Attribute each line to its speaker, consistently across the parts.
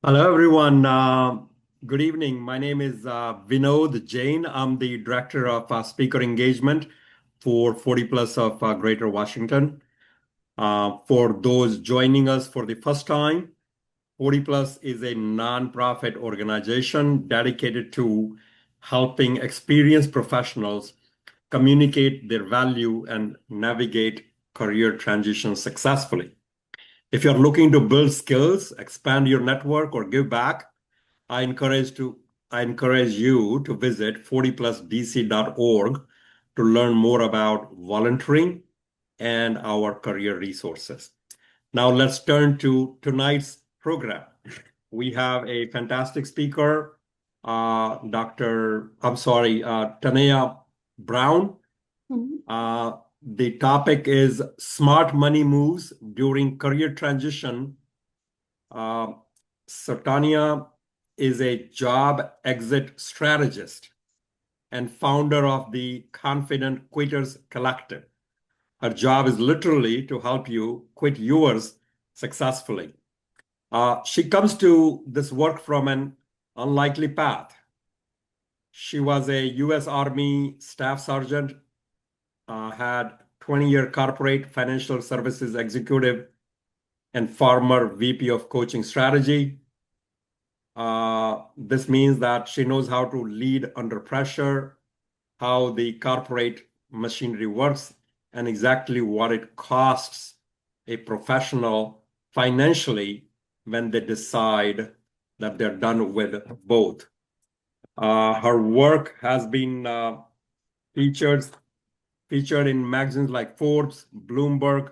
Speaker 1: Hello, everyone. Good evening. My name is Vinod Jain. I'm the Director of Speaker Engagement for 40 Plus of Greater Washington. For those joining us for the first time, 40 Plus is a nonprofit organization dedicated to helping experienced professionals communicate their value and navigate career transitions successfully. If you're looking to build skills, expand your network, or give back, I encourage to I encourage you to visit 40plusdc.org to learn more about volunteering and our career resources. Now let's turn to tonight's program. We have a fantastic speaker, Tania Brown.
Speaker 2: Mhm.
Speaker 1: The topic is smart money moves during career transition. Uh, Tania is a job exit strategist and founder of the Confident Quitters Collective. Her job is literally to help you quit yours successfully. She comes to this work from an unlikely path. She was a U.S. Army Staff Sergeant, had 20-year corporate financial services executive, and former VP of coaching strategy. This means that she knows how to lead under pressure, how the corporate machinery works, and exactly what it costs a professional financially when they decide that they're done with both. Her work has been featured featured in magazines like Forbes, Bloomberg,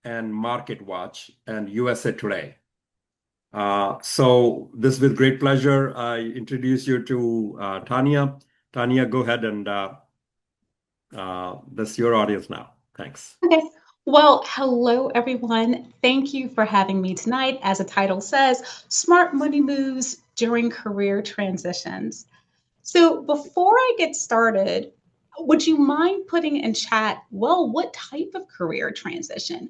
Speaker 1: and MarketWatch and USA Today. So this with great pleasure, I introduce you to Tania. Tania, go ahead and that's your audience now. Thanks.
Speaker 2: Okay. Well, hello, everyone. Thank you for having me tonight. As the title says, Smart Money Moves During Career Transitions. So, before I get started, would you mind putting in chat, well, what type of career transition?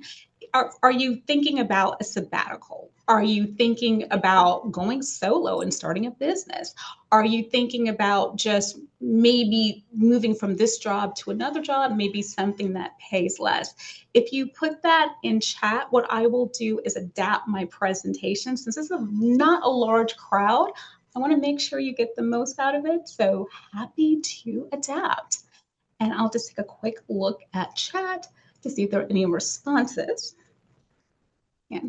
Speaker 2: Are you thinking about a sabbatical? Are you thinking about going solo and starting a business? Are you thinking about just maybe moving from this job to another job, maybe something that pays less? If you put that in chat, what I will do is adapt my presentation. Since this is not a large crowd, I want to make sure you get the most out of it. So happy to adapt. And I'll just take a quick look at chat to see if there are any responses. Yeah.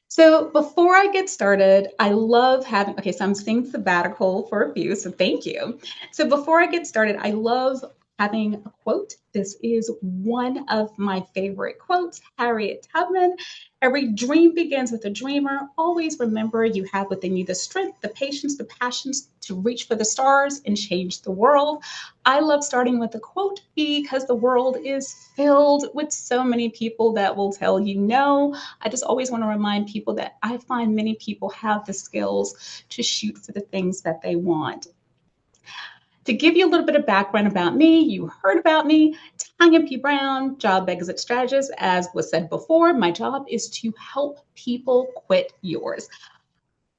Speaker 2: So before I get started, I love having, okay, so I'm saying sabbatical for a few, so thank you. So before I get started, I love having a quote. This is one of my favorite quotes, Harriet Tubman. Every dream begins with a dreamer. Always remember you have within you the strength, the patience, the passions to reach for the stars and change the world. I love starting with a quote because the world is filled with so many people that will tell you no. I just always want to remind people that I find many people have the skills to shoot for the things that they want. To give you a little bit of background about me, you heard about me, Tania P. Brown, Job Exit Strategist. As was said before, my job is to help people quit yours.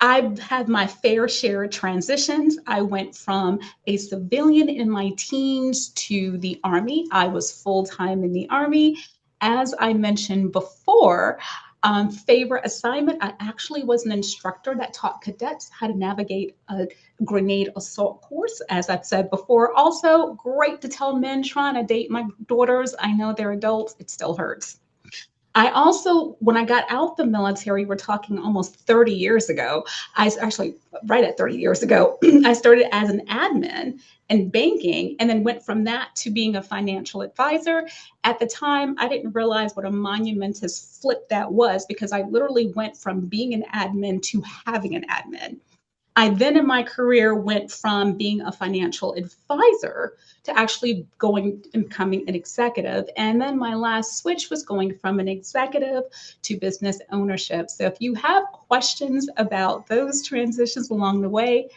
Speaker 2: I've had my fair share of transitions. I went from a civilian in my teens to the Army. I was full time in the Army. As I mentioned before, favorite assignment, I actually was an instructor that taught cadets how to navigate a grenade assault course. As I've said before, also great to tell men trying to date my daughters. I know they're adults, it still hurts. I also, when I got out the military, we're talking almost 30 years ago. I actually, right at 30 years ago, I started as an admin in banking and then went from that to being a financial advisor. At the time, I didn't realize what a monumentous flip that was because I literally went from being an admin to having an admin. I then in my career went from being a financial advisor to actually going and becoming an executive. And then my last switch was going from an executive to business ownership. So if you have questions about those transitions along the way,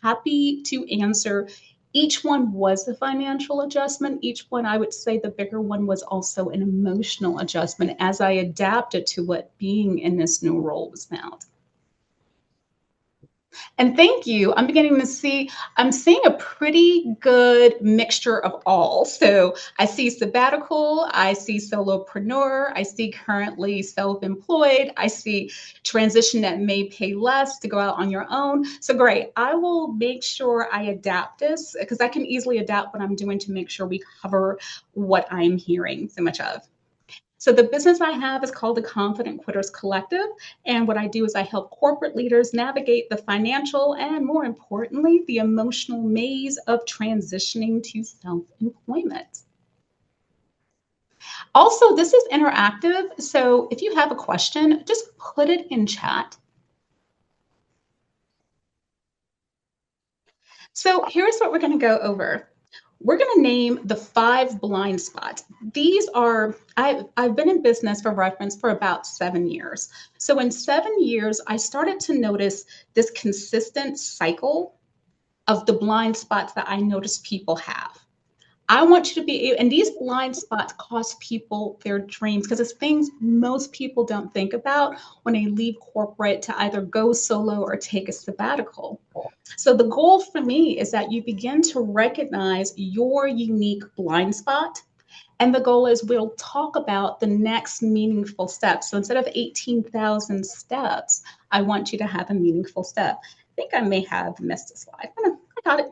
Speaker 2: happy to answer. Each one was a financial adjustment. Each one, I would say the bigger one was also an emotional adjustment as I adapted to what being in this new role was about. And thank you. I'm seeing a pretty good mixture of all. So I see sabbatical, I see solopreneur, I see currently self-employed, I see transition that may pay less to go out on your own. So great. I will make sure I adapt this because I can easily adapt what I'm doing to make sure we cover what I'm hearing so much of. So the business I have is called the Confident Quitters Collective. And what I do is I help corporate leaders navigate the financial and, more importantly, the emotional maze of transitioning to self-employment. Also, this is interactive. So if you have a question, just put it in chat. So here's what we're going to go over. We're going to name the 5 blind spots. I've been in business for reference for about 7 years. So in 7 years, I started to notice this consistent cycle of the blind spots that I notice people have. I want you to be, and these blind spots cost people their dreams because it's things most people don't think about when they leave corporate to either go solo or take a sabbatical. So the goal for me is that you begin to recognize your unique blind spot. And the goal is we'll talk about the next meaningful step. So instead of 18,000 steps, I want you to have a meaningful step. I think I may have missed a slide. I got it.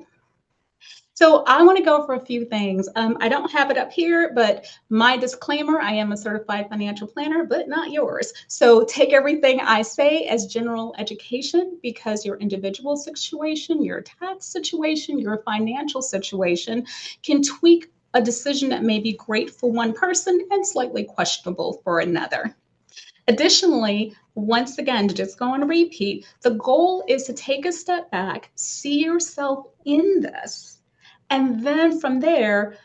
Speaker 2: So I want to go for a few things. I don't have it up here, but my disclaimer, I am a certified financial planner, but not yours. So take everything I say as general education because your individual situation, your tax situation, your financial situation can tweak a decision that may be great for one person and slightly questionable for another. Additionally, once again, to just go on repeat, the goal is to take a step back, see yourself in this, and then from there,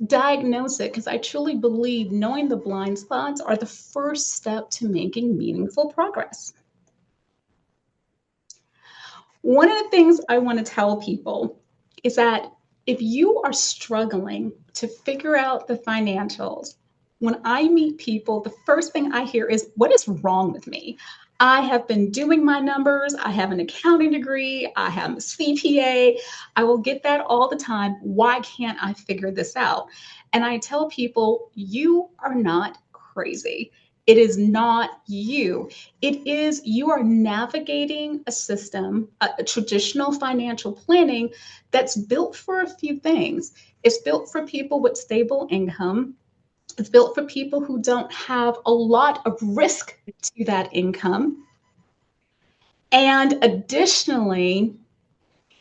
Speaker 2: diagnose it because I truly believe knowing the blind spots are the first step to making meaningful progress. One of the things I want to tell people is that if you are struggling to figure out the financials, when I meet people, the first thing I hear is, what is wrong with me? I have been doing my numbers. I have an accounting degree. I have a CPA. I will get that all the time. Why can't I figure this out? And I tell people, you are not crazy. It is not you. It is you are navigating a system, a traditional financial planning that's built for a few things. It's built for people with stable income. It's built for people who don't have a lot of risk to that income. And additionally,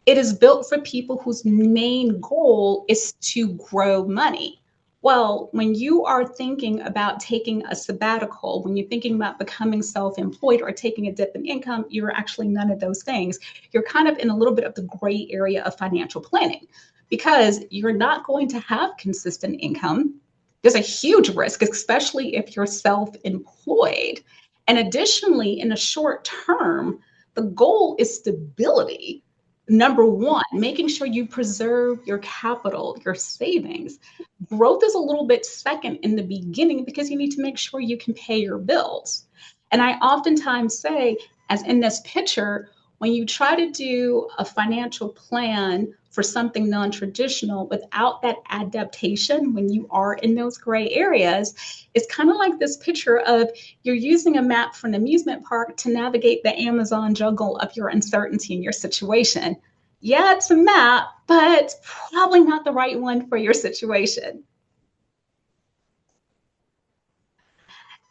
Speaker 2: it is built for people whose main goal is to grow money. Well, when you are thinking about taking a sabbatical, when you're thinking about becoming self-employed or taking a dip in income, you're actually none of those things. You're kind of in a little bit of the gray area of financial planning because you're not going to have consistent income. There's a huge risk, especially if you're self-employed. And additionally, in the short term, the goal is stability. Number one, making sure you preserve your capital, your savings. Growth is a little bit second in the beginning because you need to make sure you can pay your bills. And I oftentimes say, as in this picture, when you try to do a financial plan for something non-traditional without that adaptation, when you are in those gray areas, it's kind of like this picture of you're using a map for an amusement park to navigate the Amazon jungle of your uncertainty in your situation. Yeah, it's a map, but probably not the right one for your situation.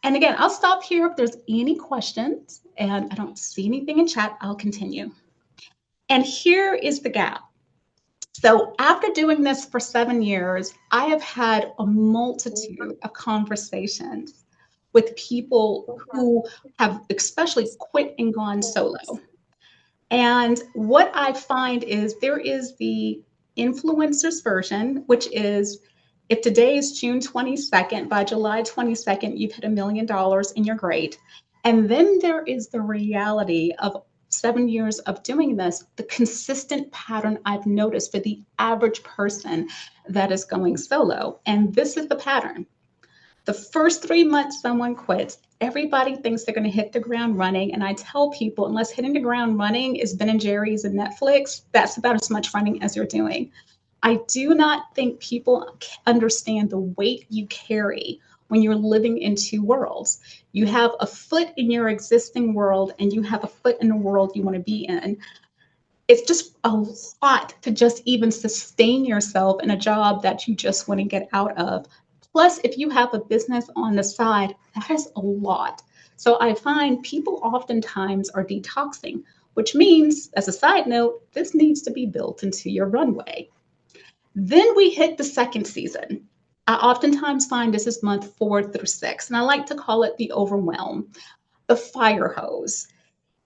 Speaker 2: And again, I'll stop here if there's any questions, and I don't see anything in chat, I'll continue. And here is the gap. So after doing this for 7 years, I have had a multitude of conversations with people who have especially quit and gone solo. And what I find is there is the influencers version, which is if today is June 22nd, by July 22nd, you've hit $1 million and you're great. And then there is the reality of 7 years of doing this, the consistent pattern I've noticed for the average person that is going solo. And this is the pattern. The first 3 months someone quits, everybody thinks they're going to hit the ground running. And I tell people, unless hitting the ground running is Ben and Jerry's and Netflix, that's about as much running as you're doing. I do not think people understand the weight you carry when you're living in two worlds. You have a foot in your existing world and you have a foot in the world you want to be in. It's just a lot to just even sustain yourself in a job that you just want to get out of. Plus, if you have a business on the side, that is a lot. So I find people oftentimes are detoxing, which means, as a side note, this needs to be built into your runway. Then we hit the second season. I oftentimes find this is month 4 through 6, and I like to call it the overwhelm, the fire hose.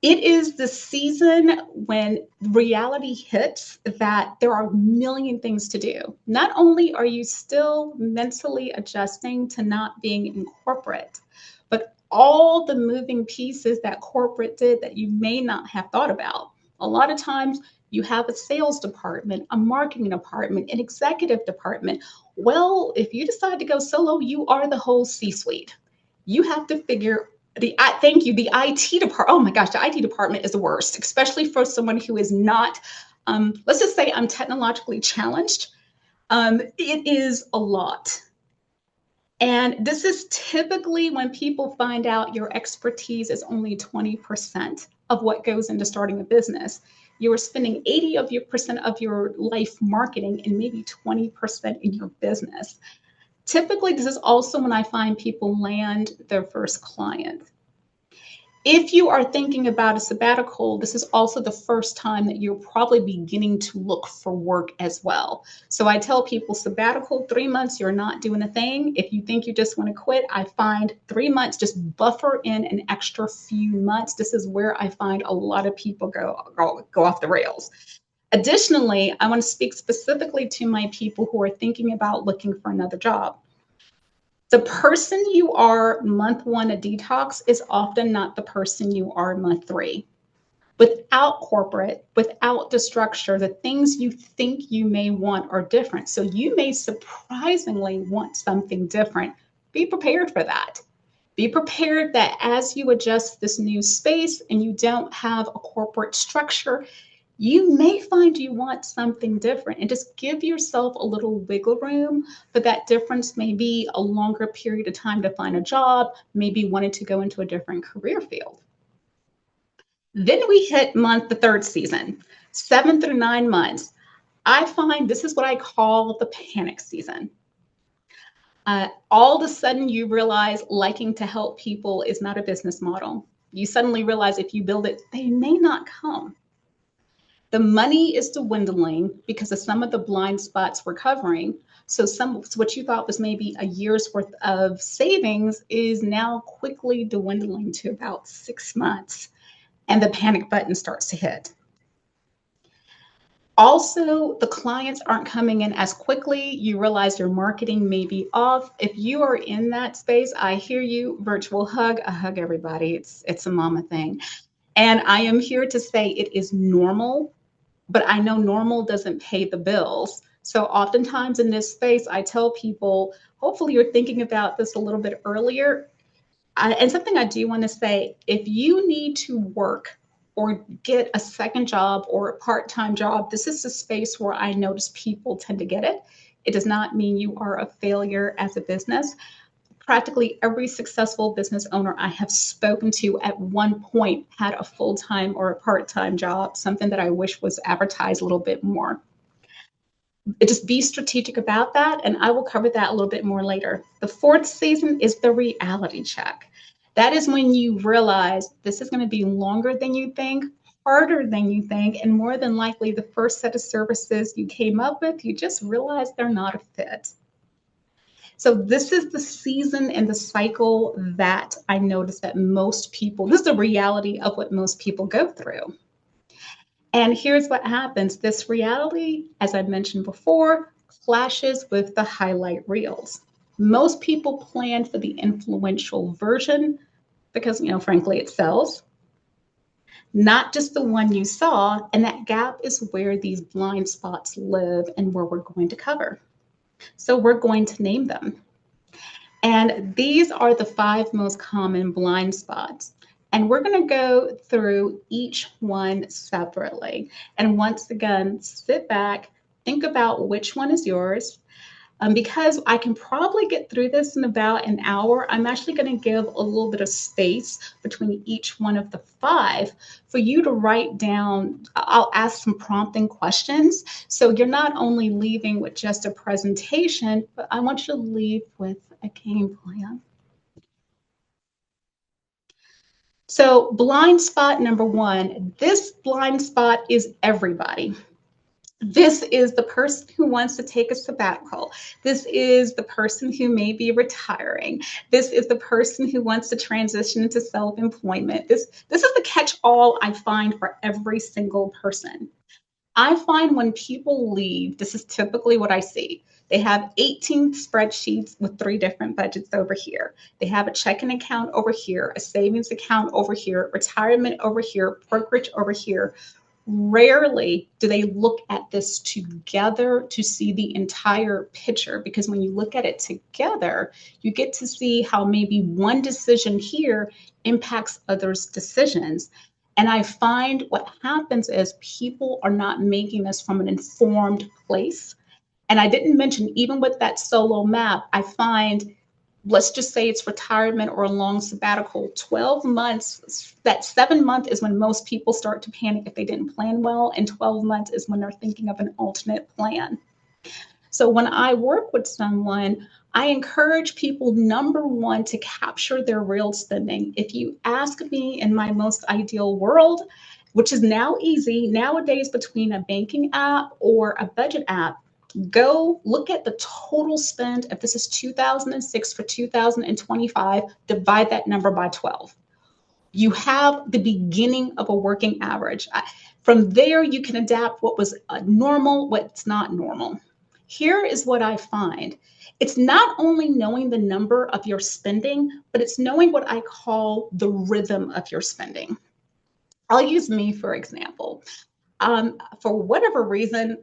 Speaker 2: It is the season when reality hits that there are a million things to do. Not only are you still mentally adjusting to not being in corporate, but all the moving pieces that corporate did that you may not have thought about. A lot of times you have a sales department, a marketing department, an executive department. Well, if you decide to go solo, you are the whole C-suite. You have to figure the the IT department. Oh my gosh, the IT department is the worst, especially for someone who is not, let's just say I'm technologically challenged. It is a lot. And this is typically when people find out your expertise is only 20% of what goes into starting a business. You're spending 80% of your life marketing and maybe 20% in your business. Typically, this is also when I find people land their first client. If you are thinking about a sabbatical, this is also the first time that you're probably beginning to look for work as well. So I tell people sabbatical, 3 months, you're not doing a thing. If you think you just want to quit, I find 3 months, just buffer in an extra few months. This is where I find a lot of people go off the rails. Additionally, I want to speak specifically to my people who are thinking about looking for another job. The person you are month 1 of detox is often not the person you are month 3. Without corporate, without the structure, the things you think you may want are different. So you may surprisingly want something different. Be prepared for that. Be prepared that as you adjust this new space and you don't have a corporate structure, you may find you want something different, and just give yourself a little wiggle room. But that difference may be a longer period of time to find a job, maybe wanting to go into a different career field. Then we hit the third season, 7 through 9 months. I find this is what I call the panic season. All of a sudden you realize liking to help people is not a business model. You suddenly realize if you build it, they may not come. The money is dwindling because of some of the blind spots we're covering. So what you thought was maybe a year's worth of savings is now quickly dwindling to about 6 months, and the panic button starts to hit. Also, the clients aren't coming in as quickly. You realize your marketing may be off. If you are in that space, I hear you. Virtual hug, I hug everybody. It's a mama thing. And I am here to say it is normal, but I know normal doesn't pay the bills. So oftentimes in this space, I tell people, hopefully you're thinking about this a little bit earlier. And something I do want to say, if you need to work or get a second job or a part-time job, this is the space where I notice people tend to get it. It does not mean you are a failure as a business. Practically every successful business owner I have spoken to at one point had a full-time or a part-time job, something that I wish was advertised a little bit more. Just be strategic about that, and I will cover that a little bit more later. The fourth season is the reality check. That is when you realize this is going to be longer than you think, harder than you think, and more than likely the first set of services you came up with, you just realize they're not a fit. So this is the season and the cycle that I notice that most people, this is the reality of what most people go through. And here's what happens. This reality, as I mentioned before, clashes with the highlight reels. Most people plan for the influential version because, frankly, it sells. Not just the one you saw, and that gap is where these blind spots live and where we're going to cover. So we're going to name them. And these are the 5 most common blind spots. And we're going to go through each one separately. And once again, sit back, think about which one is yours. Because I can probably get through this in about an hour, I'm actually going to give a little bit of space between each one of the 5 for you to write down. I'll ask some prompting questions. So you're not only leaving with just a presentation, but I want you to leave with a game plan. So blind spot number 1, this blind spot is everybody. This is the person who wants to take a sabbatical. This is the person who may be retiring. This is the person who wants to transition into self-employment. This is the catch-all I find for every single person. I find when people leave, this is typically what I see. They have 18 spreadsheets with 3 different budgets over here. They have a checking account over here, a savings account over here, retirement over here, brokerage over here. Rarely do they look at this together to see the entire picture, because when you look at it together, you get to see how maybe one decision here impacts others' decisions. And I find what happens is people are not making this from an informed place. And I didn't mention, even with that solo map, I find, let's just say it's retirement or a long sabbatical, 12 months, that 7 month is when most people start to panic if they didn't plan well, and 12 months is when they're thinking of an alternate plan. So when I work with someone, I encourage people, number 1, to capture their real spending. If you ask me, in my most ideal world, which is now easy nowadays between a banking app or a budget app, go look at the total spend. If this is 2006 for 2025, divide that number by 12. You have the beginning of a working average. From there, you can adapt what was normal, what's not normal. Here is what I find. It's not only knowing the number of your spending, but it's knowing what I call the rhythm of your spending. I'll use me, for example. For whatever reason,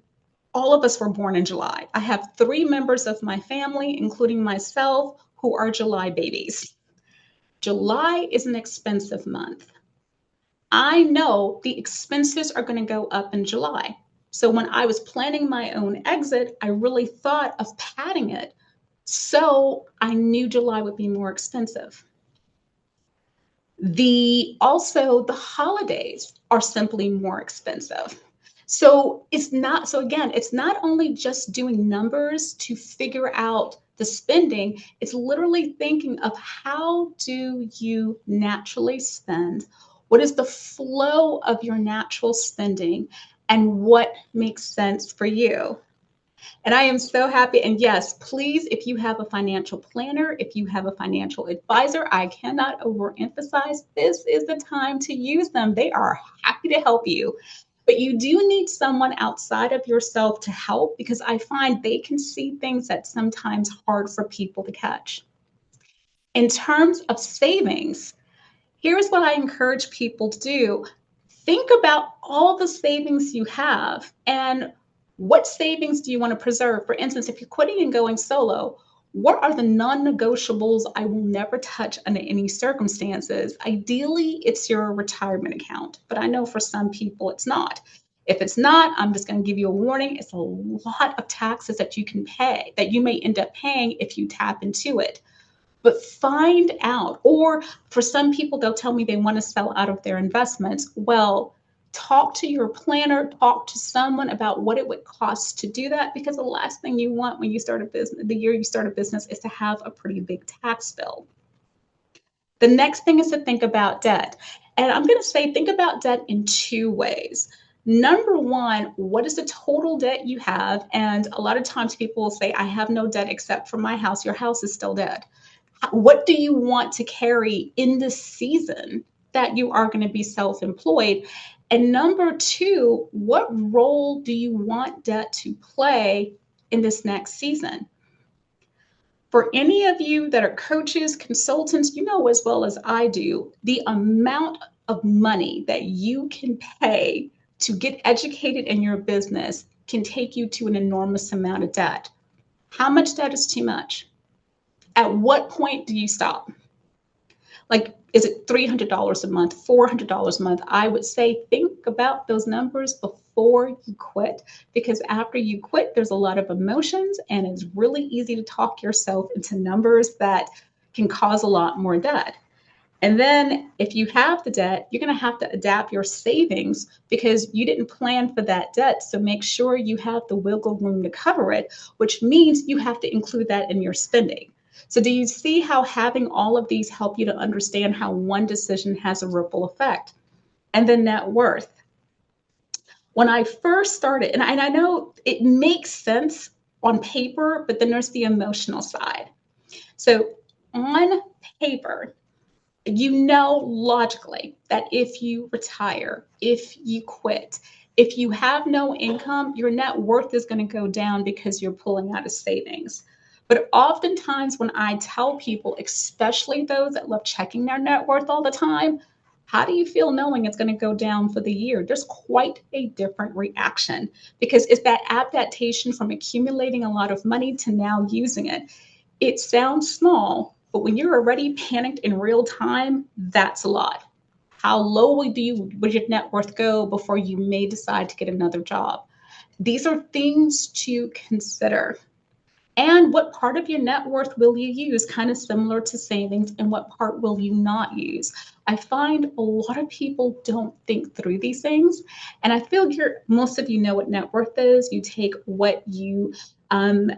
Speaker 2: all of us were born in July. I have 3 members of my family, including myself, who are July babies. July is an expensive month. I know the expenses are going to go up in July. So when I was planning my own exit, I really thought of padding it. So I knew July would be more expensive. Also the holidays are simply more expensive. So it's not only just doing numbers to figure out the spending, it's literally thinking of how do you naturally spend? What is the flow of your natural spending, and what makes sense for you? And I am so happy. And yes, please, if you have a financial planner, if you have a financial advisor, I cannot overemphasize, this is the time to use them. They are happy to help you. But you do need someone outside of yourself to help, because I find they can see things that sometimes hard for people to catch. In terms of savings, here's what I encourage people to do. Think about all the savings you have, and what savings do you want to preserve? For instance, if you're quitting and going solo, what are the non-negotiables I will never touch under any circumstances? Ideally, it's your retirement account, but I know for some people it's not. If it's not, I'm just going to give you a warning. It's a lot of taxes that you can pay, that you may end up paying if you tap into it. But find out, or for some people, they'll tell me they want to sell out of their investments. Well, talk to your planner, talk to someone about what it would cost to do that, because the last thing you want when you start a business, the year you start a business, is to have a pretty big tax bill. The next thing is to think about debt. And I'm going to say think about debt in 2 ways. Number 1, what is the total debt you have? And a lot of times people will say, I have no debt except for my house. Your house is still dead. What do you want to carry in this season that you are going to be self-employed? And number 2, what role do you want debt to play in this next season? For any of you that are coaches, consultants, you know as well as I do, the amount of money that you can pay to get educated in your business can take you to an enormous amount of debt. How much debt is too much? At what point do you stop? Like, is it $300 a month, $400 a month? I would say think about those numbers before you quit, because after you quit, there's a lot of emotions and it's really easy to talk yourself into numbers that can cause a lot more debt. And then if you have the debt, you're going to have to adapt your savings because you didn't plan for that debt. So make sure you have the wiggle room to cover it, which means you have to include that in your spending. So do you see how having all of these help you to understand how one decision has a ripple effect? And then net worth. When I first started, and I know it makes sense on paper, but then there's the emotional side. So on paper, you know logically that if you retire, if you quit, if you have no income, your net worth is going to go down because you're pulling out of savings. But oftentimes, when I tell people, especially those that love checking their net worth all the time, how do you feel knowing it's going to go down for the year? There's quite a different reaction because it's that adaptation from accumulating a lot of money to now using it. It sounds small, but when you're already panicked in real time, that's a lot. How low would your net worth go before you may decide to get another job? These are things to consider. And what part of your net worth will you use? Kind of similar to savings, and what part will you not use? I find a lot of people don't think through these things. And I feel most of you know what net worth is. You take what you own,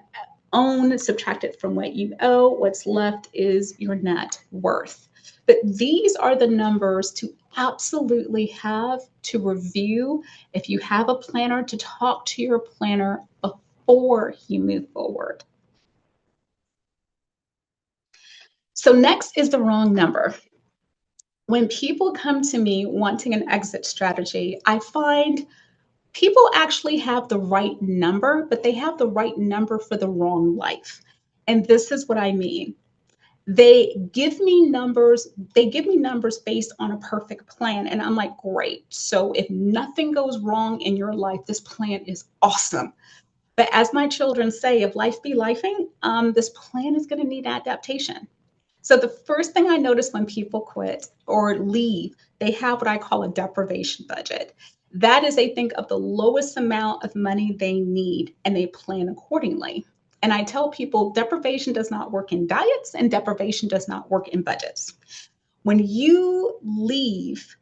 Speaker 2: subtract it from what you owe. What's left is your net worth. But these are the numbers to absolutely have to review. If you have a planner, to talk to your planner before you move forward. So next is the wrong number. When people come to me wanting an exit strategy, I find people actually have the right number, but they have the right number for the wrong life. And this is what I mean. They give me numbers based on a perfect plan. And I'm like, great. So if nothing goes wrong in your life, this plan is awesome. But as my children say, if life be lifing, this plan is going to need adaptation. So the first thing I notice when people quit or leave, they have what I call a deprivation budget. That is, they think of the lowest amount of money they need and they plan accordingly. And I tell people deprivation does not work in diets and deprivation does not work in budgets. When you leave,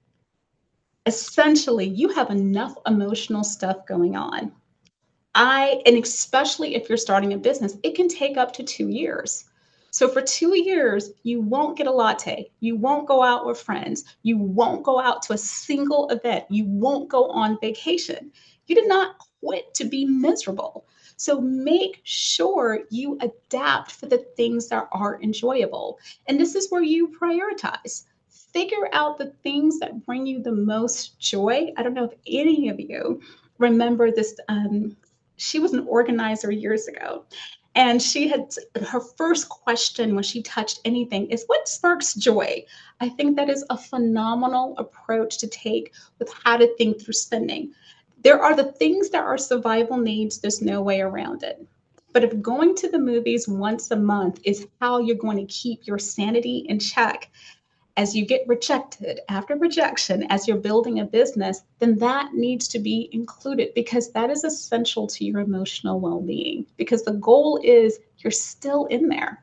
Speaker 2: essentially you have enough emotional stuff going on. And especially if you're starting a business, it can take up to 2 years. So for 2 years, you won't get a latte. You won't go out with friends. You won't go out to a single event. You won't go on vacation. You did not quit to be miserable. So make sure you adapt for the things that are enjoyable. And this is where you prioritize. Figure out the things that bring you the most joy. I don't know if any of you remember this. She was an organizer years ago. And she had her first question when she touched anything is, what sparks joy? I think that is a phenomenal approach to take with how to think through spending. There are the things that are survival needs, there's no way around it. But if going to the movies once a month is how you're going to keep your sanity in check, as you get rejected after rejection, as you're building a business, then that needs to be included because that is essential to your emotional well-being, because the goal is you're still in there.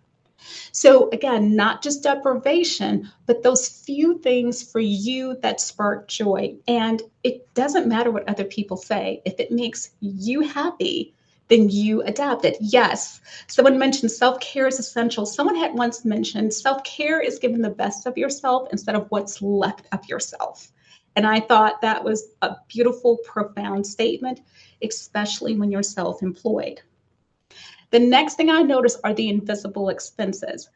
Speaker 2: So again, not just deprivation, but those few things for you that spark joy. And it doesn't matter what other people say. If it makes you happy, then you adapt it. Yes, someone mentioned self-care is essential. Someone had once mentioned self-care is giving the best of yourself instead of what's left of yourself. And I thought that was a beautiful, profound statement, especially when you're self-employed. The next thing I notice are the invisible expenses.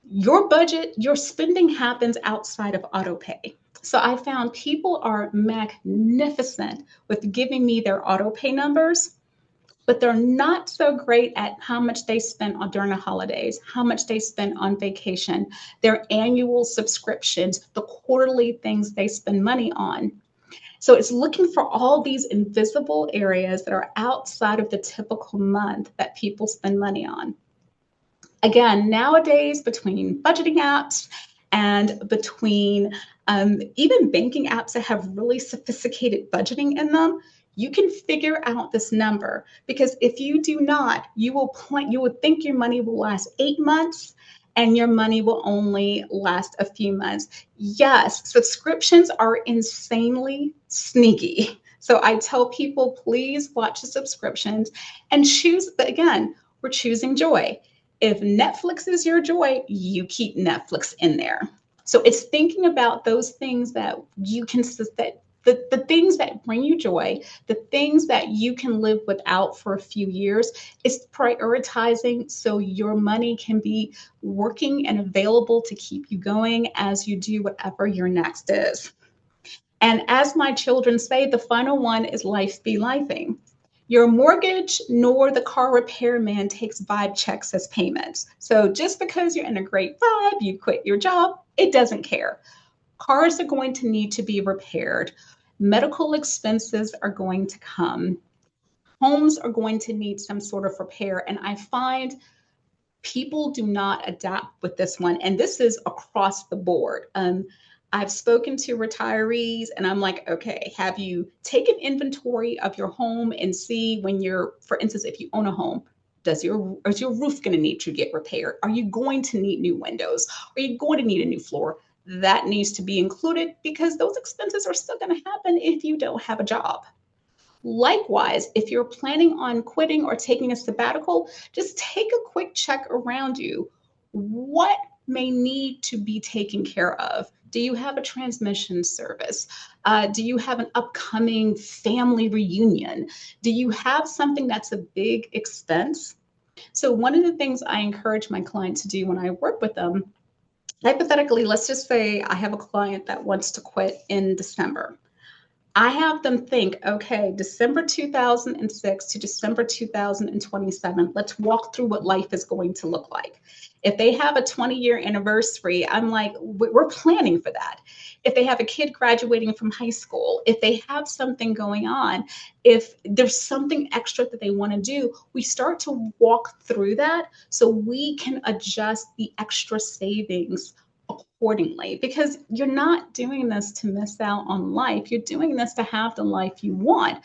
Speaker 2: Your budget, your spending happens outside of autopay. So I found people are magnificent with giving me their autopay numbers, but they're not so great at how much they spend on during the holidays, how much they spend on vacation, their annual subscriptions, the quarterly things they spend money on. So it's looking for all these invisible areas that are outside of the typical month that people spend money on. Again, nowadays, between budgeting apps and between even banking apps that have really sophisticated budgeting in them, you can figure out this number. Because if you do not, you will think your money will last 8 months and your money will only last a few months. Yes, subscriptions are insanely sneaky. So I tell people, please watch the subscriptions and choose, but again, we're choosing joy. If Netflix is your joy, you keep Netflix in there. So it's thinking about those things that you can, that the things that bring you joy, the things that you can live without for a few years, is prioritizing so your money can be working and available to keep you going as you do whatever your next is. And as my children say, the final one is life be lifing. Your mortgage nor the car repairman takes vibe checks as payments. So just because you're in a great vibe, you quit your job, it doesn't care. Cars are going to need to be repaired. Medical expenses are going to come. Homes are going to need some sort of repair. And I find people do not adapt with this one. And this is across the board. I've spoken to retirees and I'm like, okay, have you taken inventory of your home and see when you're, for instance, if you own a home, is your roof going to need to get repaired? Are you going to need new windows? Are you going to need a new floor? That needs to be included because those expenses are still going to happen if you don't have a job. Likewise, if you're planning on quitting or taking a sabbatical, just take a quick check around you. What may need to be taken care of? Do you have a transmission service? Do you have an upcoming family reunion? Do you have something that's a big expense? So, one of the things I encourage my clients to do when I work with them, hypothetically, let's just say I have a client that wants to quit in December. I have them think, okay, December 2006 to December 2027, let's walk through what life is going to look like. If they have a 20-year anniversary, I'm like, we're planning for that. If they have a kid graduating from high school, if they have something going on, if there's something extra that they want to do, we start to walk through that so we can adjust the extra savings accordingly, because you're not doing this to miss out on life. You're doing this to have the life you want.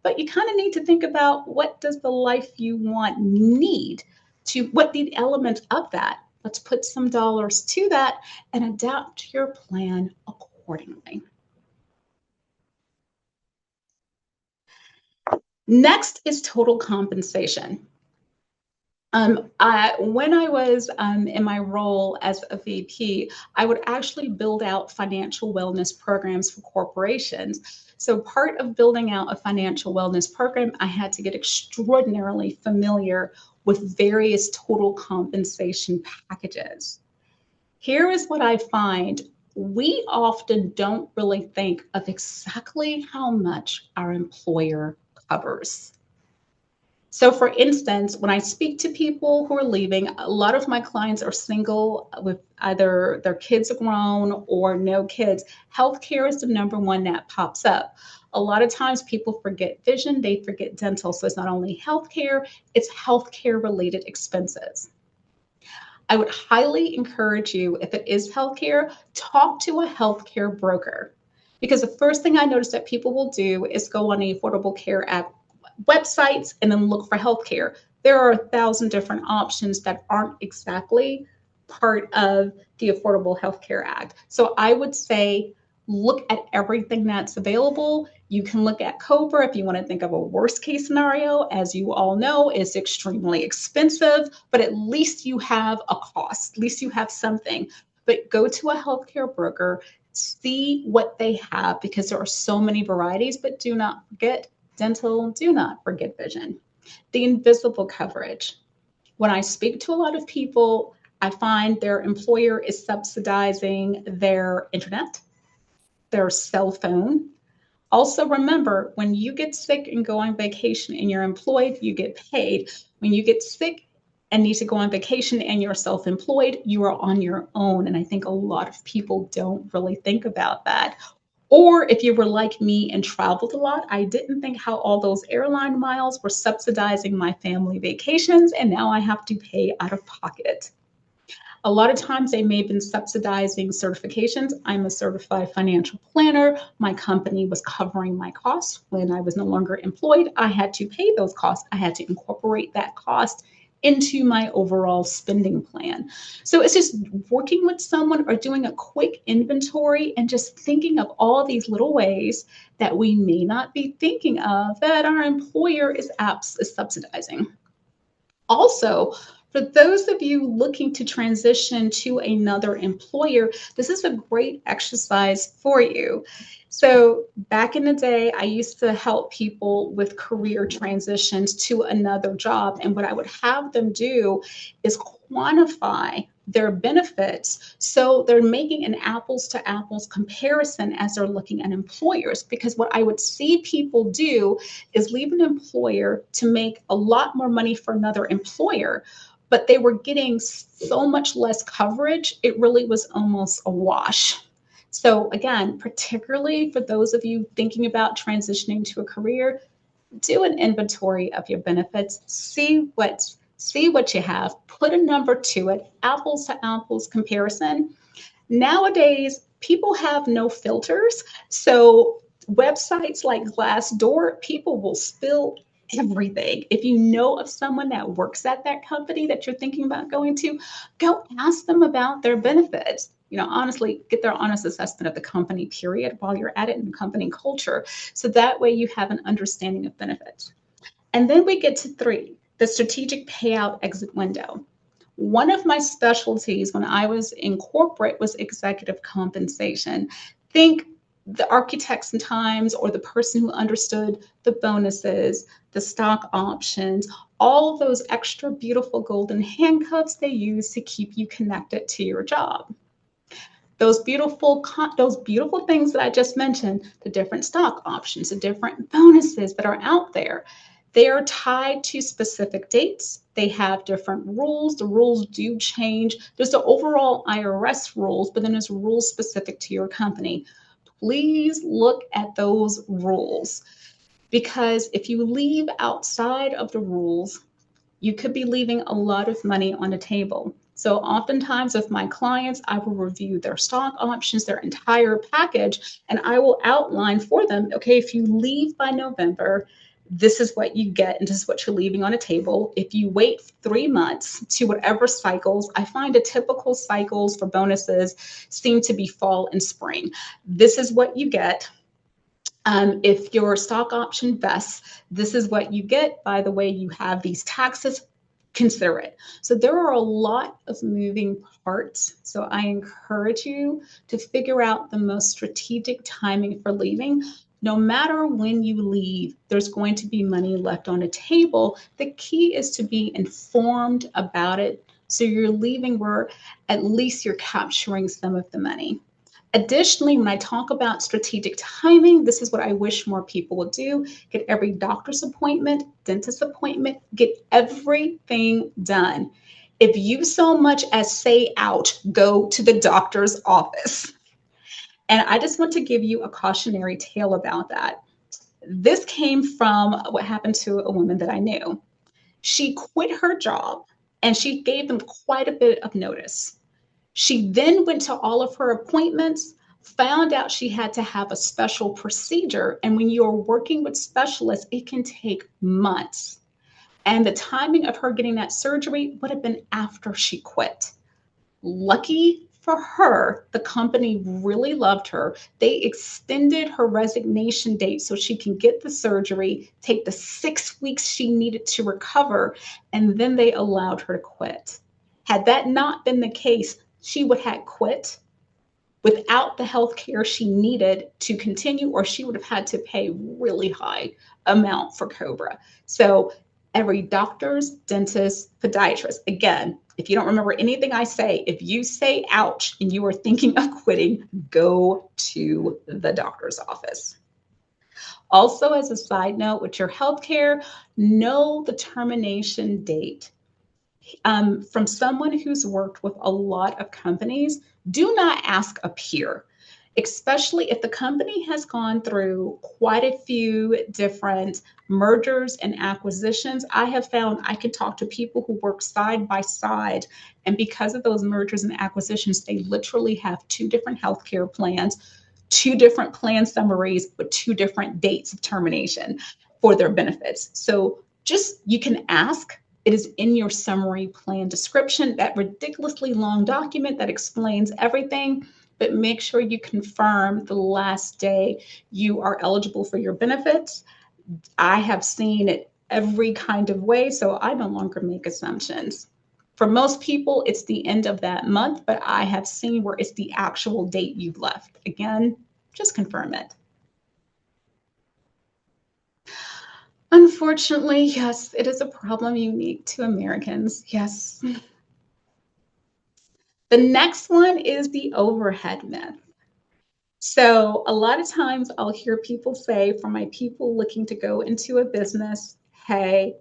Speaker 2: But you kind of need to think about, what does the life you want need, to what the elements of that. Let's put some dollars to that and adapt your plan accordingly. Next is total compensation. When I was in my role as a VP, I would actually build out financial wellness programs for corporations. So part of building out a financial wellness program, I had to get extraordinarily familiar with various total compensation packages. Here is what I find. We often don't really think of exactly how much our employer covers. So, for instance, when I speak to people who are leaving, a lot of my clients are single with either their kids are grown or no kids. Healthcare is the number one that pops up. A lot of times people forget vision, they forget dental. So, it's not only healthcare, it's healthcare related expenses. I would highly encourage you, if it is healthcare, talk to a healthcare broker. Because the first thing I notice that people will do is go on the Affordable Care Act websites and then look for healthcare. There are 1,000 different options that aren't exactly part of the Affordable Health Care Act. So I would say look at everything that's available. You can look at Cobra if you want to think of a worst case scenario. As you all know, it's extremely expensive, but at least you have a cost. At least you have something. But go to a healthcare broker, see what they have, because there are so many varieties. But do not forget dental, do not forget vision. The invisible coverage. When I speak to a lot of people, I find their employer is subsidizing their internet, their cell phone. Also, remember, when you get sick and go on vacation and you're employed, you get paid. When you get sick and need to go on vacation and you're self-employed, you are on your own. And I think a lot of people don't really think about that. Or if you were like me and traveled a lot, I didn't think how all those airline miles were subsidizing my family vacations, and now I have to pay out of pocket. A lot of times they may have been subsidizing certifications. I'm a certified financial planner. My company was covering my costs. When I was no longer employed, I had to pay those costs. I had to incorporate that cost into my overall spending plan. So it's just working with someone or doing a quick inventory and just thinking of all these little ways that we may not be thinking of that our employer is subsidizing. Also, for those of you looking to transition to another employer, this is a great exercise for you. So, back in the day, I used to help people with career transitions to another job. And what I would have them do is quantify their benefits. So they're making an apples to apples comparison as they're looking at employers. Because what I would see people do is leave an employer to make a lot more money for another employer, but they were getting so much less coverage, it really was almost a wash. So, again, particularly for those of you thinking about transitioning to a career, do an inventory of your benefits, see what you have, put a number to it, apples to apples comparison. Nowadays, people have no filters. So websites like Glassdoor, people will spill everything. If you know of someone that works at that company that you're thinking about going to, go ask them about their benefits. Honestly, get their honest assessment of the company, period, while you're at it, in company culture. So that way you have an understanding of benefits. And then we get to 3, the strategic payout exit window. One of my specialties when I was in corporate was executive compensation. Think the architects and times, or the person who understood the bonuses, the stock options, all those extra beautiful golden handcuffs they use to keep you connected to your job. Those beautiful things that I just mentioned, the different stock options, the different bonuses that are out there, they are tied to specific dates. They have different rules. The rules do change. There's the overall IRS rules, but then there's rules specific to your company. Please look at those rules, because if you leave outside of the rules, you could be leaving a lot of money on the table. So oftentimes with my clients, I will review their stock options, their entire package, and I will outline for them, okay, if you leave by November, this is what you get and this is what you're leaving on a table. If you wait 3 months to whatever cycles, I find the typical cycles for bonuses seem to be fall and spring. This is what you get. If your stock option vests, this is what you get. By the way, you have these taxes, consider it. So there are a lot of moving parts. So I encourage you to figure out the most strategic timing for leaving. No matter when you leave, there's going to be money left on the table. The key is to be informed about it. So you're leaving where at least you're capturing some of the money. Additionally, when I talk about strategic timing, this is what I wish more people would do. Get every doctor's appointment, dentist appointment, get everything done. If you so much as say out, go to the doctor's office. And I just want to give you a cautionary tale about that. This came from what happened to a woman that I knew. She quit her job and she gave them quite a bit of notice. She then went to all of her appointments, found out she had to have a special procedure. And when you're working with specialists, it can take months. And the timing of her getting that surgery would have been after she quit. Lucky for her, the company really loved her. They extended her resignation date so she can get the surgery, take the 6 weeks she needed to recover, and then they allowed her to quit. Had that not been the case, she would have quit without the health care she needed to continue, or she would have had to pay really high amount for Cobra. So every doctor's, dentist, podiatrist, again, if you don't remember anything I say, if you say ouch and you are thinking of quitting, go to the doctor's office. Also, as a side note, with your healthcare, know the termination date. From someone who's worked with a lot of companies, do not ask a peer. especially if the company has gone through quite a few different mergers and acquisitions. I have found I can talk to people who work side by side, and because of those mergers and acquisitions, they literally have two different healthcare plans, two different plan summaries, but two different dates of termination for their benefits. So just you can ask. It is in your summary plan description, that ridiculously long document that explains everything, but make sure you confirm the last day you are eligible for your benefits. I have seen it every kind of way, so I no longer make assumptions. For most people, it's the end of that month, but I have seen where it's the actual date you've left. Again, just confirm it. Unfortunately, yes, it is a problem unique to Americans. Yes. The next one is the overhead myth. So, a lot of times I'll hear people say, for my people looking to go into a business, hey,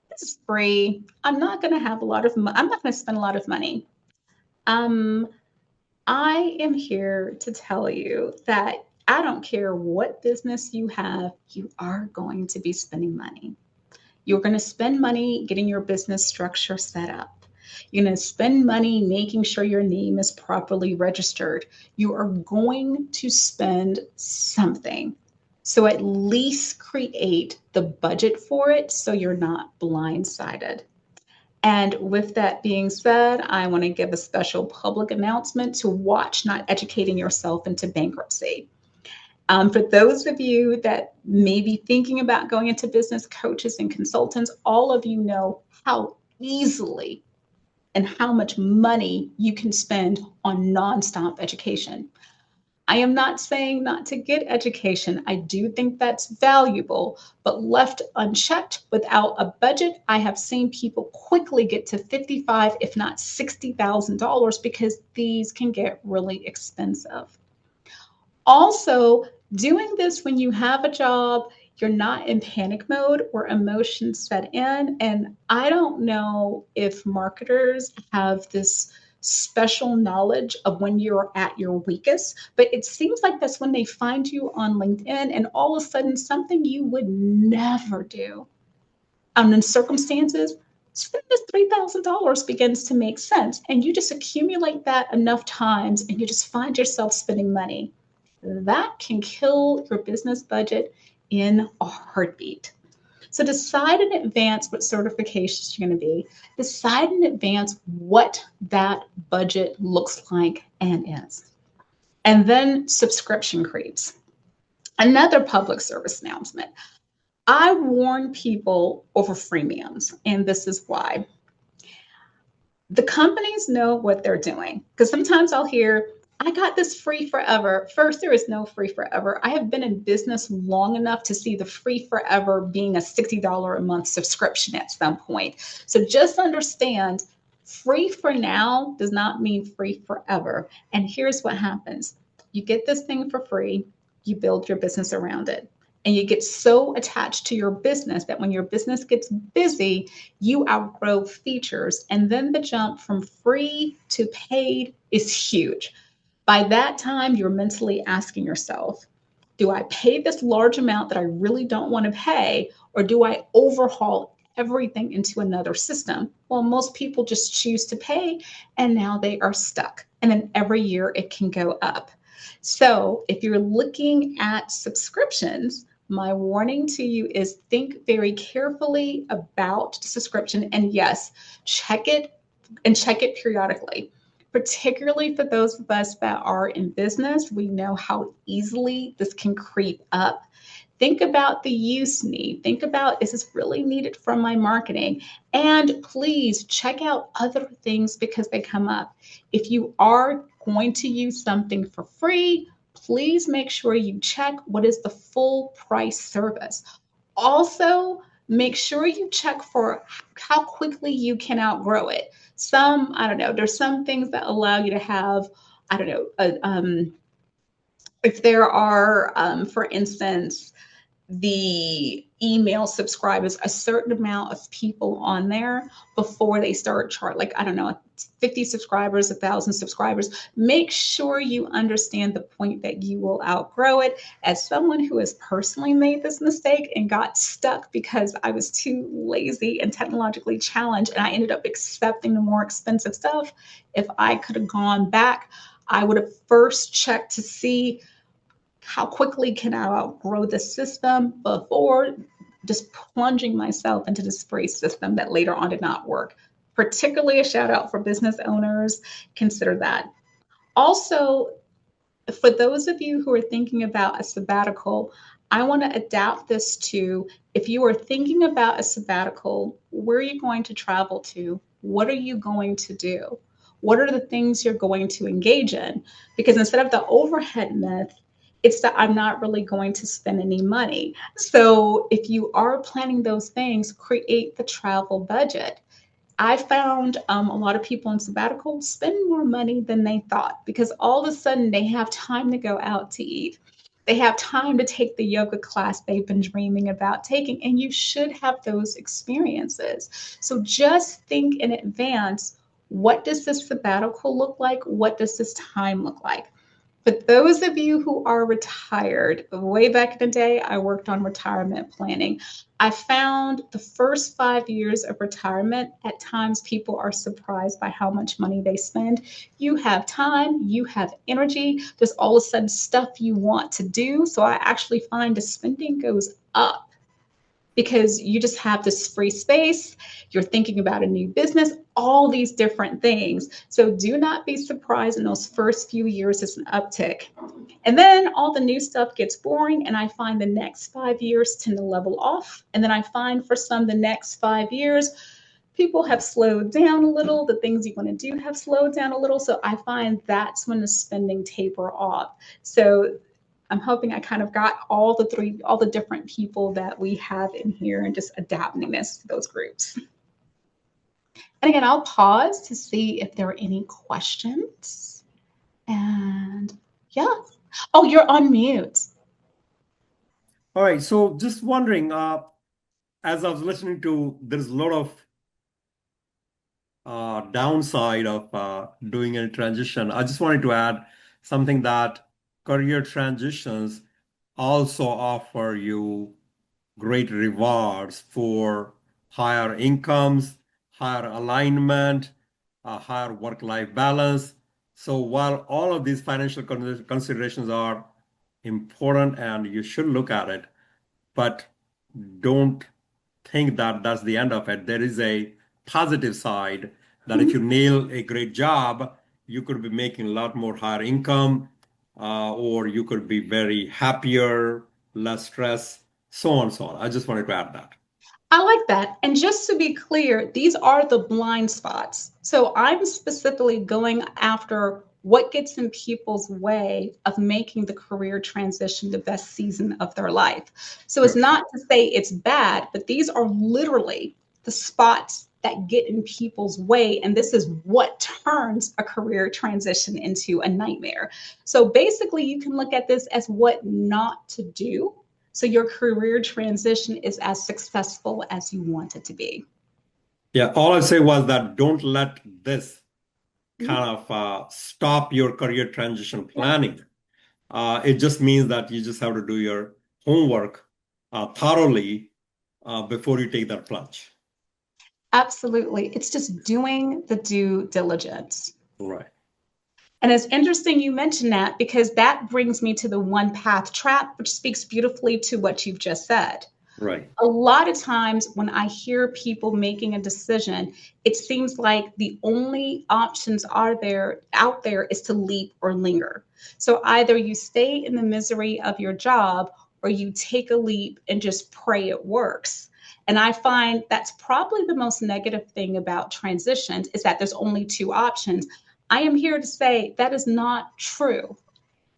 Speaker 2: this is free. I'm not going to have a lot of I'm not going to spend a lot of money. Um, I am here to tell you that I don't care what business you have, you are going to be spending money. You're going to spend money getting your business structure set up. You're going to spend money making sure your name is properly registered. You are going to spend something. So at least create the budget for it so you're not blindsided. And with that being said, I want to give a special public announcement to watch not educating yourself into bankruptcy. For those of you that may be thinking about going into business, coaches and consultants, all of you know how easily and how much money you can spend on nonstop education. I am not saying not to get education. I do think that's valuable, but left unchecked without a budget, I have seen people quickly get to 55, if not $60,000, because these can get really expensive. Also, doing this when you have a job, you're not in panic mode where emotions set in. And I don't know if marketers have this special knowledge of when you're at your weakest, but it seems like that's when they find you on LinkedIn and all of a sudden something you would never do in circumstances, spend this $3,000 begins to make sense. And you just accumulate that enough times and you just find yourself spending money. That can kill your business budget in a heartbeat. So decide in advance what certifications you're going to be. Decide in advance what that budget looks like and is. And then subscription creeps. Another public service announcement. I warn people over freemiums, and this is why. The companies know what they're doing, because sometimes I'll hear, I got this free forever. First, there is no free forever. I have been in business long enough to see the free forever being a $60 a month subscription at some point. So just understand, free for now does not mean free forever. And here's what happens. You get this thing for free, you build your business around it. And you get so attached to your business that when your business gets busy, you outgrow features. And then the jump from free to paid is huge. By that time, you're mentally asking yourself, do I pay this large amount that I really don't want to pay, or do I overhaul everything into another system? Well, most people just choose to pay, and now they are stuck. And then every year it can go up. So if you're looking at subscriptions, my warning to you is think very carefully about the subscription. And yes, check it and check it periodically. Particularly for those of us that are in business, we know how easily this can creep up. Think about the use need. Think about, is this really needed from my marketing? And please check out other things because they come up. If you are going to use something for free, please make sure you check what is the full price service. Also, make sure you check for how quickly you can outgrow it. Some, I don't know, there's some things that allow you to have, I don't know, if there are, for instance, the email subscribers, a certain amount of people on there before they start chart, like, I don't know, 50 subscribers, 1,000 subscribers. Make sure you understand the point that you will outgrow it. As someone who has personally made this mistake and got stuck because I was too lazy and technologically challenged, and I ended up accepting the more expensive stuff, if I could have gone back, I would have first checked to see how quickly can I outgrow the system before just plunging myself into this free system that later on did not work. Particularly a shout out for business owners, consider that. Also, for those of you who are thinking about a sabbatical, I want to adapt this to, if you are thinking about a sabbatical, where are you going to travel to? What are you going to do? What are the things you're going to engage in? Because instead of the overhead myth, it's that I'm not really going to spend any money. So if you are planning those things, create the travel budget. I found a lot of people in sabbatical spend more money than they thought, because all of a sudden they have time to go out to eat. They have time to take the yoga class they've been dreaming about taking, and you should have those experiences. So just think in advance, what does this sabbatical look like? What does this time look like? For those of you who are retired, way back in the day, I worked on retirement planning. I found the first 5 years of retirement, at times people are surprised by how much money they spend. You have time, you have energy, there's all of a sudden stuff you want to do. So I actually find the spending goes up because you just have this free space. You're thinking about a new business, all these different things. So do not be surprised in those first few years it's an uptick. And then all the new stuff gets boring, and I find the next 5 years tend to level off. And then I find for some, the next 5 years, people have slowed down a little. The things you want to do have slowed down a little. So I find that's when the spending taper off. So I'm hoping I kind of got all the different people that we have in here and just adapting this to those groups. And again, I'll pause to see if there are any questions. And yeah. Oh, you're on mute.
Speaker 1: All right. So just wondering, as I was listening to, there's a lot of downside of doing a transition. I just wanted to add something that career transitions also offer you great rewards for higher incomes, higher alignment, higher work-life balance. So while all of these financial considerations are important and you should look at it, but don't think that that's the end of it. There is a positive side that if you nail a great job, you could be making a lot more higher income, or you could be very happier, less stress, so on and so on. I just wanted to add that.
Speaker 2: I like that. And just to be clear, these are the blind spots. So I'm specifically going after what gets in people's way of making the career transition the best season of their life. So it's
Speaker 1: Sure.
Speaker 2: not to say it's bad, but these are literally the spots that get in people's way. And this is what turns a career transition into a nightmare. So basically, you can look at this as what not to do, so your career transition is as successful as you want it to be.
Speaker 1: Yeah, all I say was that don't let this
Speaker 2: Mhm.
Speaker 1: kind of stop your career transition
Speaker 2: Yeah,
Speaker 1: planning. It just means that you just have to do your homework thoroughly before you take that plunge.
Speaker 2: absolutely. It's just doing the due diligence.
Speaker 1: Right.
Speaker 2: And it's interesting you mentioned that, because that brings me to the one path trap, which speaks beautifully to what you've just said.
Speaker 1: Right.
Speaker 2: A lot of times when I hear people making a decision, it seems like the only options are there out there is to leap or linger. So either you stay in the misery of your job, or you take a leap and just pray it works. And I find that's probably the most negative thing about transitions, is that there's only two options. I am here to say that is not true.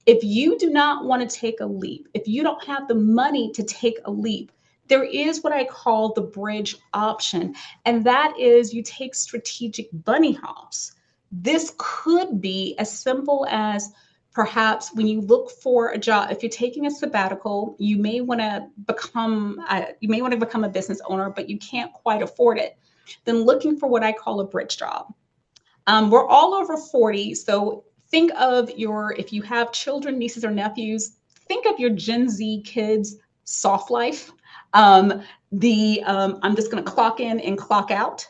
Speaker 2: If you do not want to take a leap, if you don't have the money to take a leap, there is what I call the bridge option, and that is you take strategic bunny hops. This could be as simple as Perhaps when you look for a job, if you're taking a sabbatical, you may want to become a business owner, but you can't quite afford it. Then looking for what I call a bridge job. We're all over 40, so think of if you have children, nieces, or nephews, think of your Gen Z kids' soft life. I'm just going to clock in and clock out.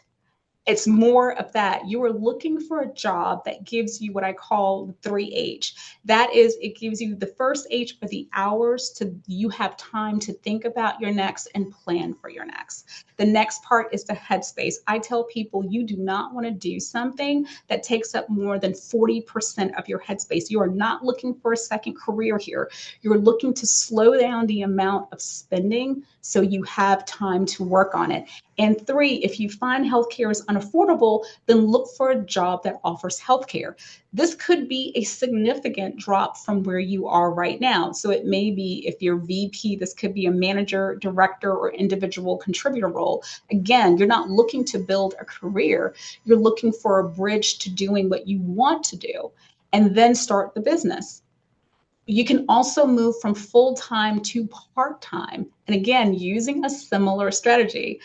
Speaker 2: It's more of that. You are looking for a job that gives you what I call the 3H. That is, it gives you the first H for the hours to you have time to think about your next and plan for your next. The next part is the headspace. I tell people you do not want to do something that takes up more than 40% of your headspace. You are not looking for a second career here. You're looking to slow down the amount of spending so you have time to work on it. And three, if you find healthcare is unaffordable, then look for a job that offers healthcare. This could be a significant drop from where you are right now. So it may be if you're VP, this could be a manager, director, or individual contributor role. Again, you're not looking to build a career. You're looking for a bridge to doing what you want to do and then start the business. You can also move from full-time to part-time. And again, using a similar strategy.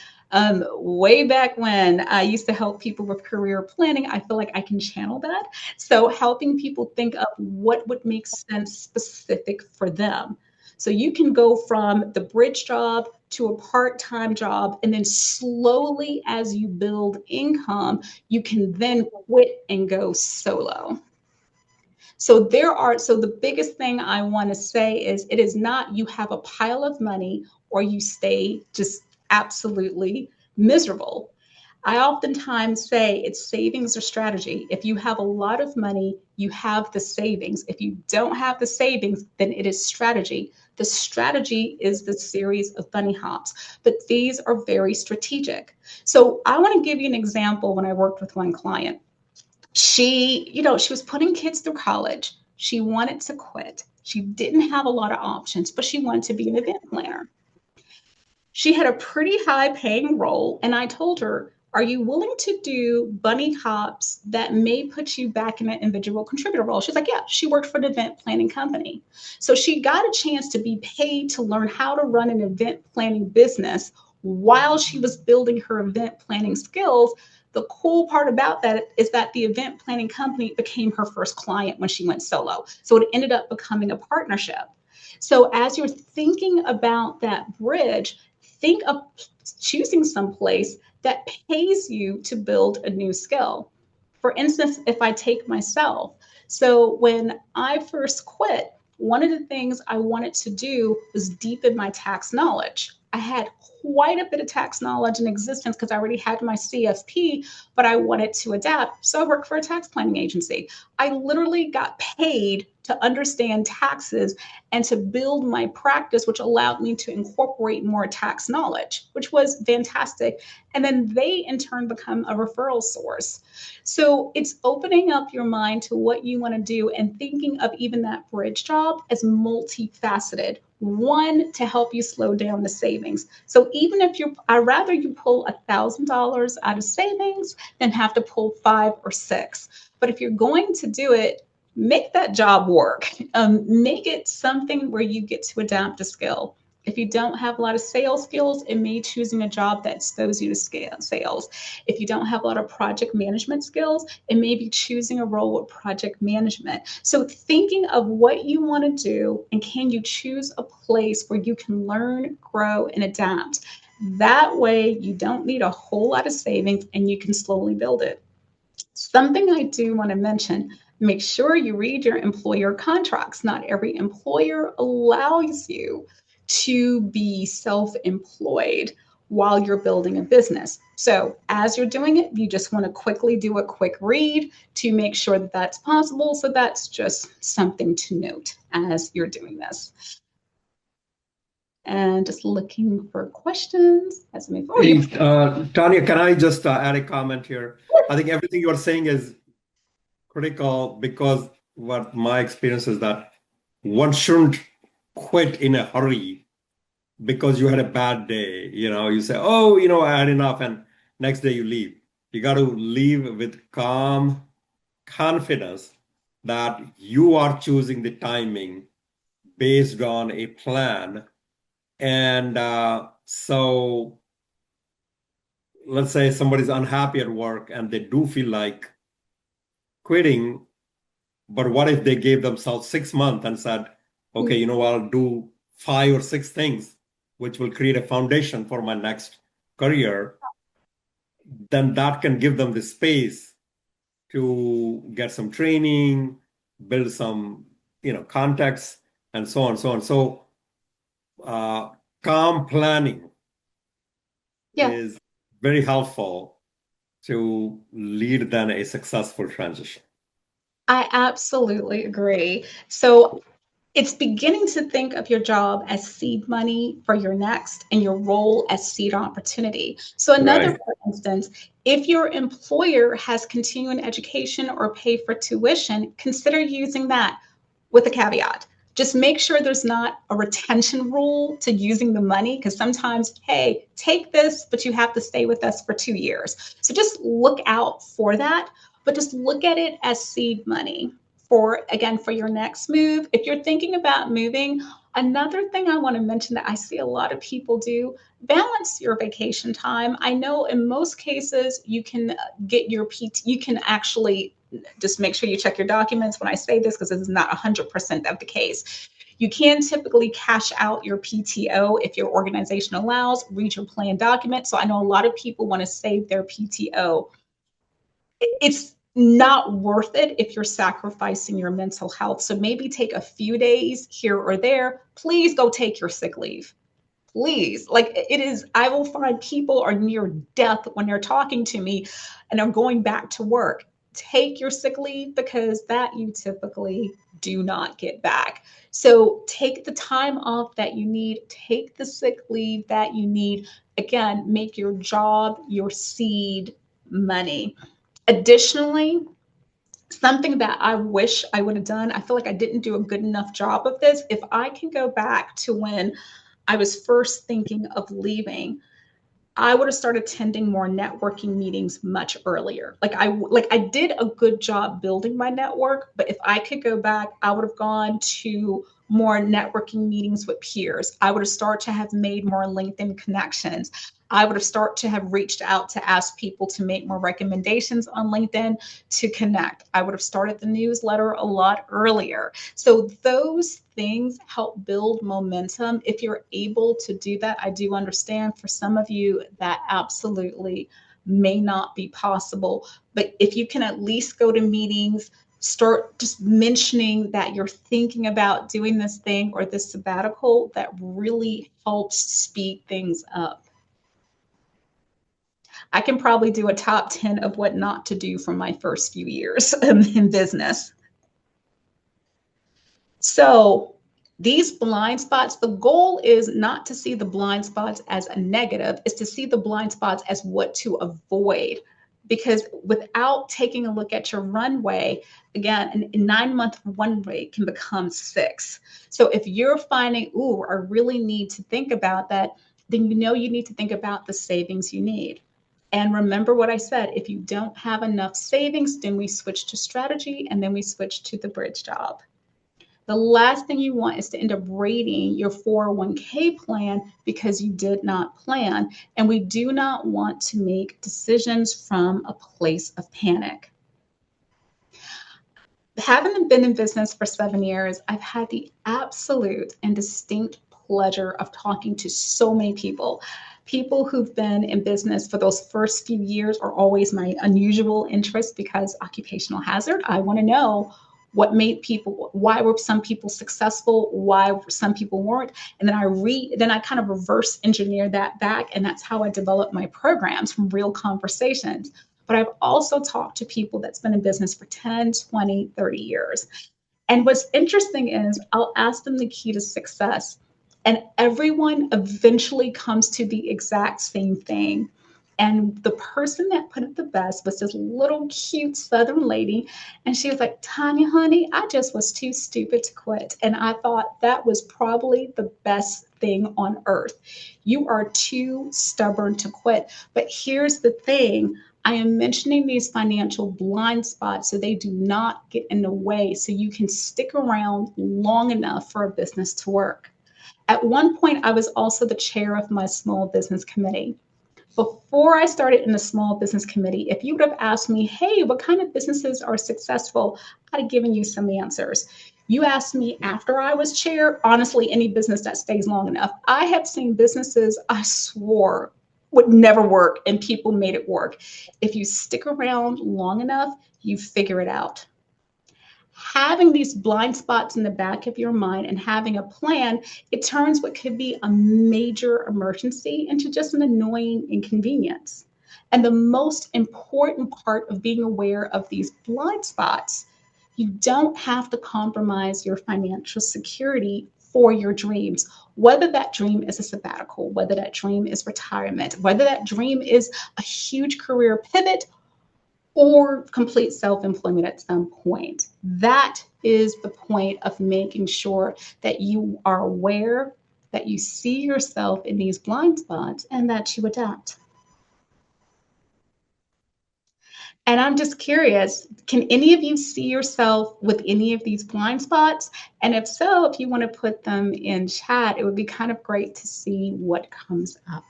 Speaker 2: Way back when I used to help people with career planning, I feel like I can channel that. So helping people think of what would make sense specific for them. So you can go from the bridge job to a part-time job, and then slowly as you build income, you can then quit and go solo. So the biggest thing I want to say is it is not you have a pile of money or you stay just absolutely miserable. I oftentimes say it's savings or strategy. If you have a lot of money, you have the savings. If you don't have the savings, then it is strategy. The strategy is the series of bunny hops, but these are very strategic. So I want to give you an example when I worked with one client. She was putting kids through college. She wanted to quit. She didn't have a lot of options, but she wanted to be an event planner. She had a pretty high paying role, and I told her, are you willing to do bunny hops that may put you back in an individual contributor role? She's like, yeah, she worked for an event planning company. So she got a chance to be paid to learn how to run an event planning business while she was building her event planning skills. The cool part about that is that the event planning company became her first client when she went solo. So it ended up becoming a partnership. So as you're thinking about that bridge, think of choosing some place that pays you to build a new skill. For instance, if I take myself, so when I first quit, one of the things I wanted to do was deepen my tax knowledge. I had quite a bit of tax knowledge in existence because I already had my CFP, but I wanted to adapt. So I worked for a tax planning agency. I literally got paid to understand taxes and to build my practice, which allowed me to incorporate more tax knowledge, which was fantastic. And then they in turn become a referral source. So it's opening up your mind to what you want to do and thinking of even that bridge job as multifaceted. One, to help you slow down the savings. So even if I'd rather you pull $1,000 out of savings than have to pull 5 or 6. But if you're going to do it, make that job work. Make it something where you get to adapt a skill. If you don't have a lot of sales skills, it may choosing a job that exposes you to sales. If you don't have a lot of project management skills, it may be choosing a role with project management. So thinking of what you want to do and can you choose a place where you can learn, grow, and adapt. That way you don't need a whole lot of savings and you can slowly build it. Something I do want to mention, make sure you read your employer contracts. Not every employer allows you to be self-employed while you're building a business. So as you're doing it, you just want to quickly do a quick read to make sure that that's possible. So that's just something to note as you're doing this. And just looking for questions as we move forward.
Speaker 1: Hey, Tania, can I just add a comment here? I think everything you're saying is critical because what my experience is that one shouldn't quit in a hurry because you had a bad day. You say, oh, I had enough, and next day you leave. You got to leave with calm confidence that you are choosing the timing based on a plan. And so let's say somebody's unhappy at work and they do feel like quitting, but what if they gave themselves 6 months and said, okay, you know what, I'll do 5 or 6 things which will create a foundation for my next career, then that can give them the space to get some training, build some, context, and so on, so on. So, uh, calm planning
Speaker 2: Yeah,
Speaker 1: is very helpful to lead then a successful transition.
Speaker 2: I absolutely agree. So it's beginning to think of your job as seed money for your next and your role as seed opportunity. So, another,
Speaker 1: Right.
Speaker 2: for instance, if your employer has continuing education or pay for tuition, consider using that with a caveat. Just make sure there's not a retention rule to using the money because sometimes, hey, take this, but you have to stay with us for 2 years. So just look out for that, but just look at it as seed money for, again, for your next move. If you're thinking about moving, another thing I want to mention that I see a lot of people do, balance your vacation time. I know in most cases you can get your PT, you can actually just make sure you check your documents when I say this because this is not 100% of the case. You can typically cash out your PTO if your organization allows, read your plan document. So I know a lot of people want to save their PTO. It's not worth it if you're sacrificing your mental health. So maybe take a few days here or there. Please go take your sick leave. Please, like it is, I will find people are near death when they're talking to me and are going back to work. Take your sick leave because that you typically do not get back. So take the time off that you need, take the sick leave that you need. Again, make your job your seed money. Additionally, something that I wish I would have done, I feel like I didn't do a good enough job of this. If I can go back to when I was first thinking of leaving, I would have started attending more networking meetings much earlier. Like I did a good job building my network, but if I could go back, I would have gone to more networking meetings with peers. I would have started to have made more LinkedIn connections. I would have started to have reached out to ask people to make more recommendations on LinkedIn to connect. I would have started the newsletter a lot earlier. So those things help build momentum. If you're able to do that, I do understand for some of you that absolutely may not be possible. But if you can at least go to meetings, start just mentioning that you're thinking about doing this thing or this sabbatical, that really helps speed things up. I can probably do a top 10 of what not to do from my first few years in business. So these blind spots, the goal is not to see the blind spots as a negative, is to see the blind spots as what to avoid. Because without taking a look at your runway, again, a 9 month runway can become 6. So if you're finding, ooh, I really need to think about that, then you know you need to think about the savings you need. And remember what I said, if you don't have enough savings, then we switch to strategy and then we switch to the bridge job. The last thing you want is to end up rating your 401k plan because you did not plan. And we do not want to make decisions from a place of panic. Having been in business for 7 years, I've had the absolute and distinct pleasure of talking to so many people. People who've been in business for those first few years are always my unusual interest because occupational hazard. I want to know what made people, why were some people successful, why some people weren't, and then I kind of reverse engineer that back, and that's how I develop my programs from real conversations. But I've also talked to people that's been in business for 10, 20, 30 years. And what's interesting is I'll ask them the key to success, and everyone eventually comes to the exact same thing. And the person that put it the best was this little cute Southern lady. And she was like, Tania, honey, I just was too stupid to quit. And I thought that was probably the best thing on earth. You are too stubborn to quit. But here's the thing, I am mentioning these financial blind spots so they do not get in the way, so you can stick around long enough for a business to work. At one point, I was also the chair of my small business committee. Before I started in the small business committee, if you would have asked me, hey, what kind of businesses are successful, I'd have given you some answers. You asked me after I was chair, honestly, any business that stays long enough. I have seen businesses I swore would never work and people made it work. If you stick around long enough, you figure it out. Having these blind spots in the back of your mind and having a plan, it turns what could be a major emergency into just an annoying inconvenience. And the most important part of being aware of these blind spots, you don't have to compromise your financial security for your dreams, whether that dream is a sabbatical, whether that dream is retirement, whether that dream is a huge career pivot or complete self-employment at some point. That is the point of making sure that you are aware, that you see yourself in these blind spots, and that you adapt. And I'm just curious, can any of you see yourself with any of these blind spots? And if so, if you want to put them in chat, it would be kind of great to see what comes up.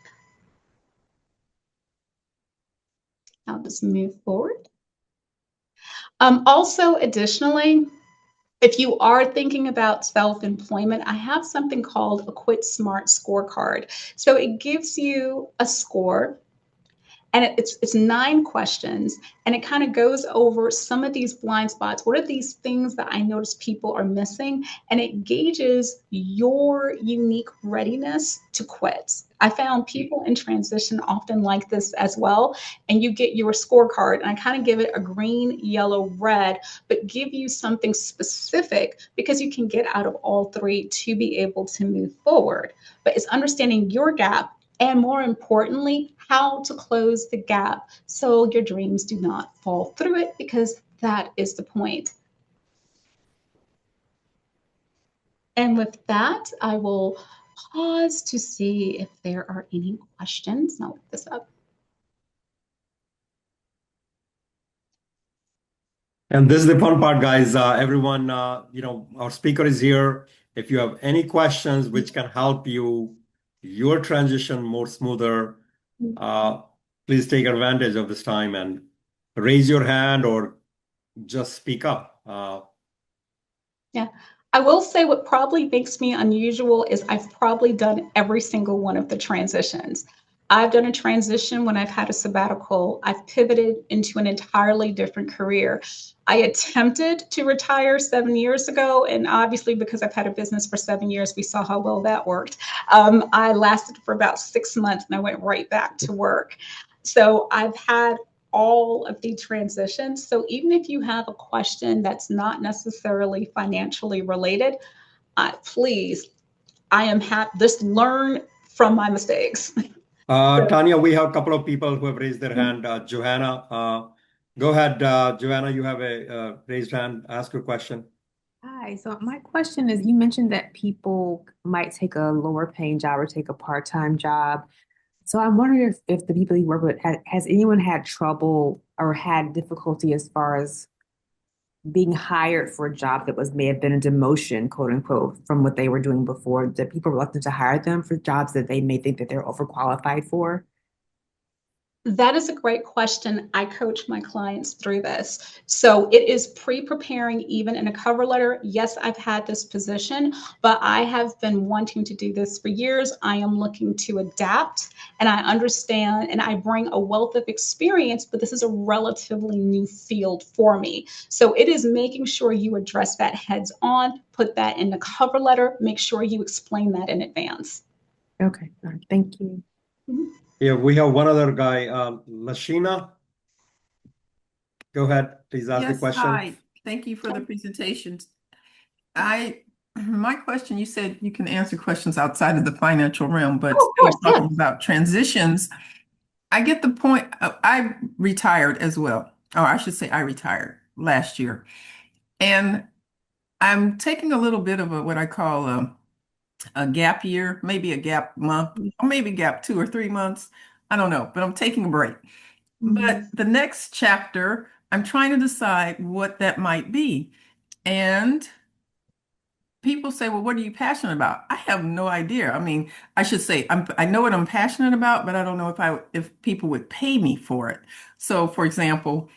Speaker 2: I'll just move forward. Also, additionally, if you are thinking about self-employment, I have something called a Quit Smart scorecard. So it gives you a score and it's 9 questions, and it kind of goes over some of these blind spots. What are these things that I notice people are missing? And it gauges your unique readiness to quit. I found people in transition often like this as well. And you get your scorecard, and I kind of give it a green, yellow, red, but give you something specific because you can get out of all 3 to be able to move forward. But it's understanding your gap, and more importantly, how to close the gap so your dreams do not fall through it, because that is the point. And with that, I will pause to see if there are any questions. I'll look this up.
Speaker 1: And this is the fun part, guys. Everyone, our speaker is here. If you have any questions which can help your transition more smoother, uh, please take advantage of this time and raise your hand or just speak up.
Speaker 2: Yeah. I will say what probably makes me unusual is I've probably done every single one of the transitions. I've done a transition when I've had a sabbatical. I've pivoted into an entirely different career. I attempted to retire 7 years ago, and obviously, because I've had a business for 7 years, we saw how well that worked. I lasted for about 6 months and I went right back to work. So I've had all of the transitions. So even if you have a question that's not necessarily financially related, please, I am happy. Just learn from my mistakes.
Speaker 1: Tania, we have a couple of people who have raised their hand. Johanna, go ahead. Johanna, you have a raised hand. Ask your question.
Speaker 3: Hi, so my question is, you mentioned that people might take a lower paying job or take a part-time job. So I'm wondering if the people you work with, has anyone had trouble or had difficulty as far as being hired for a job that may have been a demotion, quote unquote, from what they were doing before, that people are reluctant to hire them for jobs that they may think that they're overqualified for?
Speaker 2: That is a great question. I coach my clients through this. So it is pre-preparing even in a cover letter. Yes, I've had this position, but I have been wanting to do this for years. I am looking to adapt, and I understand, and I bring a wealth of experience, but this is a relatively new field for me. So it is making sure you address that heads on, put that in the cover letter, make sure you explain that in advance.
Speaker 3: Okay, all right, thank you.
Speaker 2: Mhm.
Speaker 1: Yeah, we have one other guy, Lashina. Go ahead, please ask the
Speaker 4: Yes,
Speaker 1: question.
Speaker 4: hi. Thank you for the presentation. My question, you said you can answer questions outside of the financial realm, but
Speaker 2: Oh, of
Speaker 4: still
Speaker 2: course, yeah.
Speaker 4: talking about transitions. I get the point. I retired as well, or I should say I retired last year. And I'm taking a little bit of what I call a gap year, maybe a gap month, or maybe gap 2 or 3 months. I don't know, but I'm taking a break. But the next chapter, I'm trying to decide what that might be. And people say, well, what are you passionate about? I have no idea. I mean, I should say I know what I'm passionate about, but I don't know if people would pay me for it. So, for example,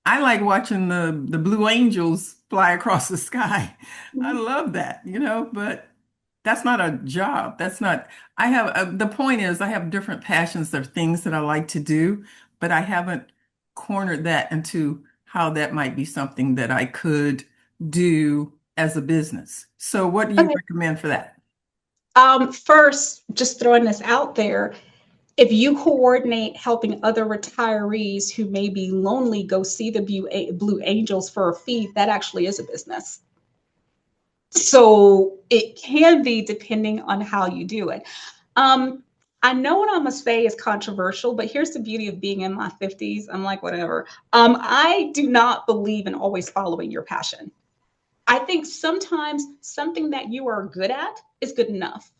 Speaker 4: I like watching the Blue Angels fly across the sky. I love that, but that's not a job. That's not, I have, the point is, I have different passions. There are things that I like to do, but I haven't cornered that into how that might be something that I could do as a business. So, what do you
Speaker 2: Okay.
Speaker 4: recommend for that?
Speaker 2: First, just throwing this out there, if you coordinate helping other retirees who may be lonely go see the Blue Angels for a fee, that actually is a business. So it can be depending on how you do it. Um, I know what I'm gonna say is controversial, but here's the beauty of being in my 50s. I'm like, whatever. I do not believe in always following your passion. I think sometimes something that you are good at is good enough.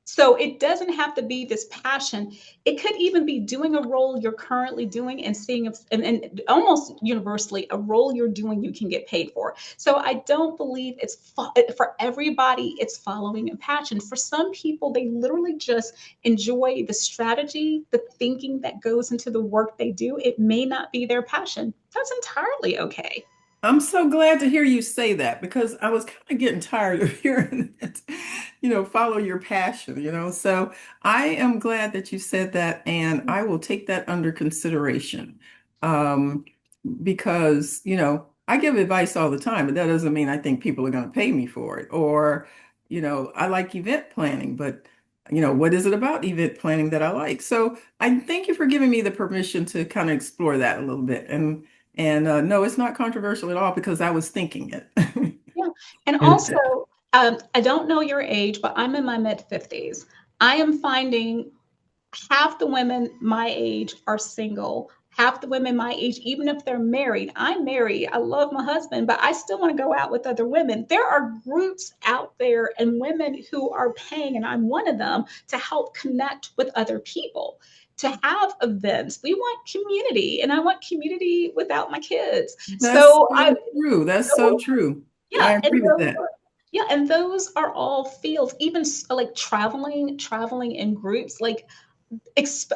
Speaker 2: So it doesn't have to be this passion. It could even be doing a role you're currently doing and seeing if, and almost universally a role you're doing you can get paid for. So I don't believe for everybody it's following a passion. For some people, they literally just enjoy the strategy, the thinking that goes into the work they do. It may not be their passion. That's entirely okay.
Speaker 4: I'm so glad to hear you say that because I was kind of getting tired of hearing it, follow your passion. So I am glad that you said that, and I will take that under consideration. Um, because, I give advice all the time, but that doesn't mean I think people are going to pay me for it. Or, I like event planning, but, what is it about event planning that I like? So I thank you for giving me the permission to kind of explore that a little bit. And no, it's not controversial at all because I was thinking it.
Speaker 2: Yeah. And
Speaker 1: And
Speaker 2: also, I don't know your age, but I'm in my mid 50s. I am finding half the women my age are single. Half the women my age, even if they're married, I'm married. I love my husband, but I still want to go out with other women. There are groups out there and women who are paying, and I'm one of them, to help connect with other people, to have events. We want community, and I want community without my kids.
Speaker 4: That's
Speaker 2: So
Speaker 4: so true. That's so true. I
Speaker 2: yeah, and
Speaker 4: agree with
Speaker 2: those
Speaker 4: that.
Speaker 2: are, yeah, and those are all fields. Even like traveling in groups. Like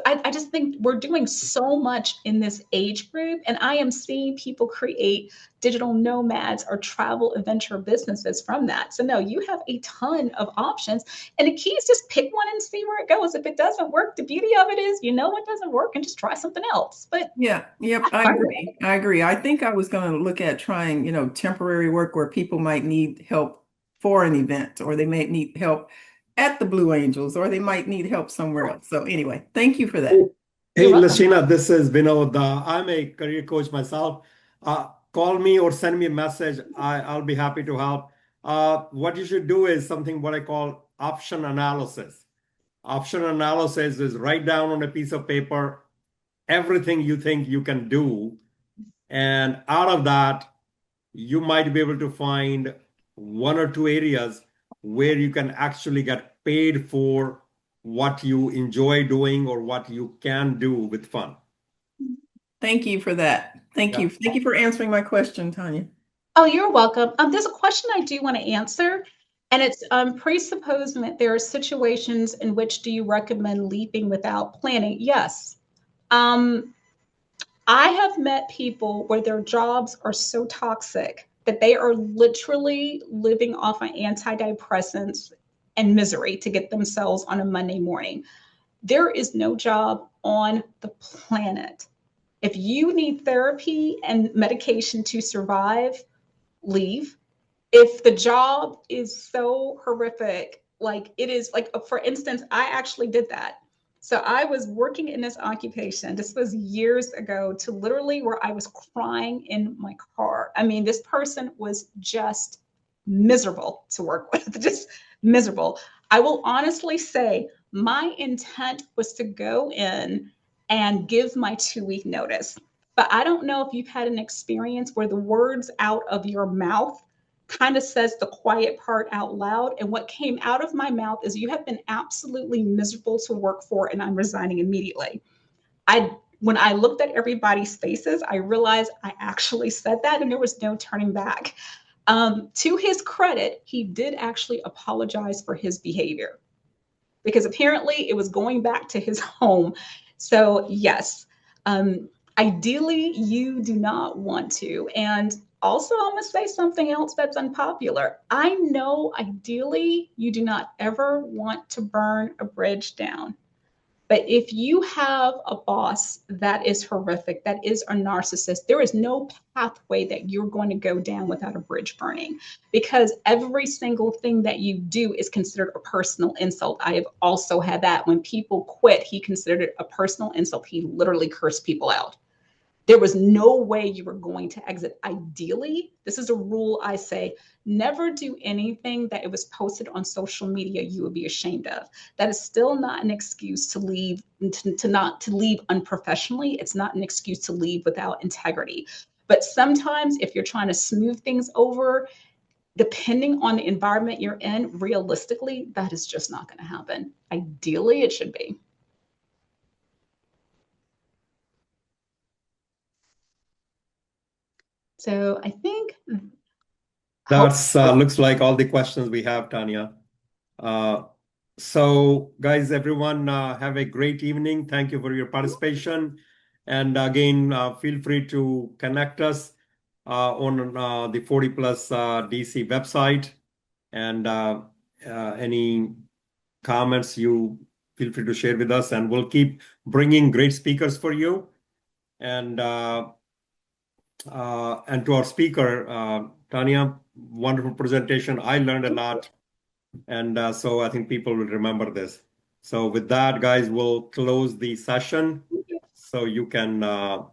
Speaker 2: I just think we're doing so much in this age group, and I am seeing people create digital nomads or travel adventure businesses from that. So no, you have a ton of options, and the key is just pick one and see where it goes. If it doesn't work, the beauty of it is you know it doesn't work, and just try something else. But
Speaker 4: Yeah, yep, I agree. I agree. I think I was going to look at trying, temporary work where people might need help for an event, or they may need help at the Blue Angels, or they might need help somewhere else. So anyway, thank you for that.
Speaker 2: you're
Speaker 1: hey,
Speaker 2: welcome.
Speaker 1: Lashina, this is Vinod. I'm a career coach myself. Call me or send me a message. I'll be happy to help. What you should do is something what I call option analysis. Option analysis is write down on a piece of paper everything you think you can do. And out of that, you might be able to find one or two areas where you can actually get paid for what you enjoy doing or what you can do with fun.
Speaker 4: Thank you for that. Thank
Speaker 1: Yeah.
Speaker 4: you. Thank you for answering my question, Tanya.
Speaker 2: Oh, you're welcome. There's a question I do want to answer, and it's presupposing that there are situations in which do you recommend leaping without planning? Yes. Um, I have met people where their jobs are so toxic that they are literally living off of antidepressants and misery to get themselves on a Monday morning. There is no job on the planet. If you need therapy and medication to survive, leave. If the job is so horrific, like it is, like for instance, I actually did that. So I was working in this occupation. This was years ago, to literally where I was crying in my car. I mean, this person was just miserable to work with, just miserable. I will honestly say my intent was to go in and give my 2 week notice. But I don't know if you've had an experience where the words out of your mouth kind of says the quiet part out loud. And what came out of my mouth is, you have been absolutely miserable to work for, and I'm resigning immediately. I when I looked at everybody's faces, I realized I actually said that and there was no turning back. To his credit, he did actually apologize for his behavior because apparently it was going back to his home. So, yes, ideally, you do not want to. And also, I'm going to say something else that's unpopular. I know ideally you do not ever want to burn a bridge down. But if you have a boss that is horrific, that is a narcissist, there is no pathway that you're going to go down without a bridge burning because every single thing that you do is considered a personal insult. I have also had that when people quit, he considered it a personal insult. He literally cursed people out. There was no way you were going to exit. Ideally, this is a rule I say, never do anything that it was posted on social media you would be ashamed of. That is still not an excuse to leave, to leave unprofessionally. It's not an excuse to leave without integrity. But sometimes if you're trying to smooth things over, depending on the environment you're in, realistically, that is just not going to happen. Ideally, it should be. So I think
Speaker 1: That's looks like all the questions we have, Tania. So guys, everyone, have a great evening. Thank you for your participation. And again, feel free to connect us on the 40 Plus DC website. And any comments you feel free to share with us, and we'll keep bringing great speakers for you. And to our speaker, Tania, wonderful presentation. I learned a lot. And so I think people will remember this. So with that, guys, we'll close the session. So you can.
Speaker 3: I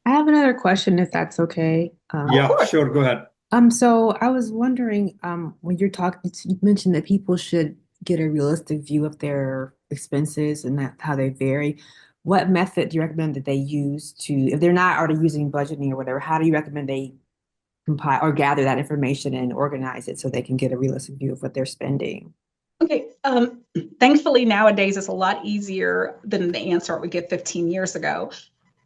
Speaker 3: have another question, if that's okay.
Speaker 1: Yeah, sure. Go ahead.
Speaker 3: So I was wondering, when you're talking, you mentioned that people should get a realistic view of their expenses and that how they vary. What method do you recommend that they use to, if they're not already using budgeting or whatever, how do you recommend they compile or gather that information and organize it so they can get a realistic view of what they're spending?
Speaker 2: Okay. Thankfully, nowadays it's a lot easier than the answer I would give 15 years ago.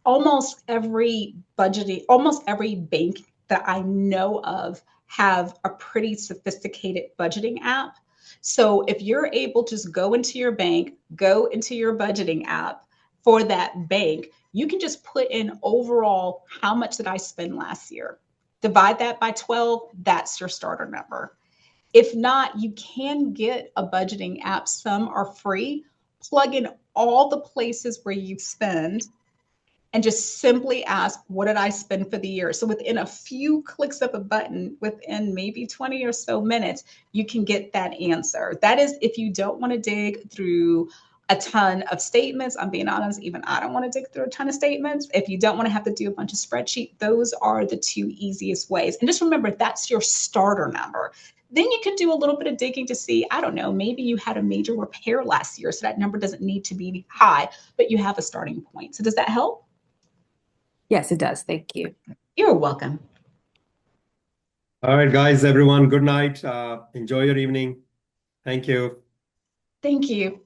Speaker 2: Almost every bank that I know of have a pretty sophisticated budgeting app. So if you're able to just go into your bank, go into your budgeting app for that bank, you can just put in overall how much did I spend last year. Divide that by 12, that's your starter number. If not, you can get a budgeting app. Some are free. Plug in all the places where you spend and just simply ask, what did I spend for the year? So within a few clicks of a button, within maybe 20 or so minutes, you can get that answer. That is if you don't want to dig through a ton of statements. I'm being honest, even I don't want to dig through a ton of statements. If you don't want to have to do a bunch of spreadsheets, those are the two easiest ways. And just remember, that's your starter number. Then you can do a little bit of digging to see, I don't know, maybe you had a major repair last year, so that number doesn't need to be high, but you have a starting point. So does that help?
Speaker 3: Yes, it does. Thank you.
Speaker 2: You're welcome.
Speaker 1: All right, guys, everyone, good night. Enjoy your evening. Thank you.
Speaker 2: Thank you.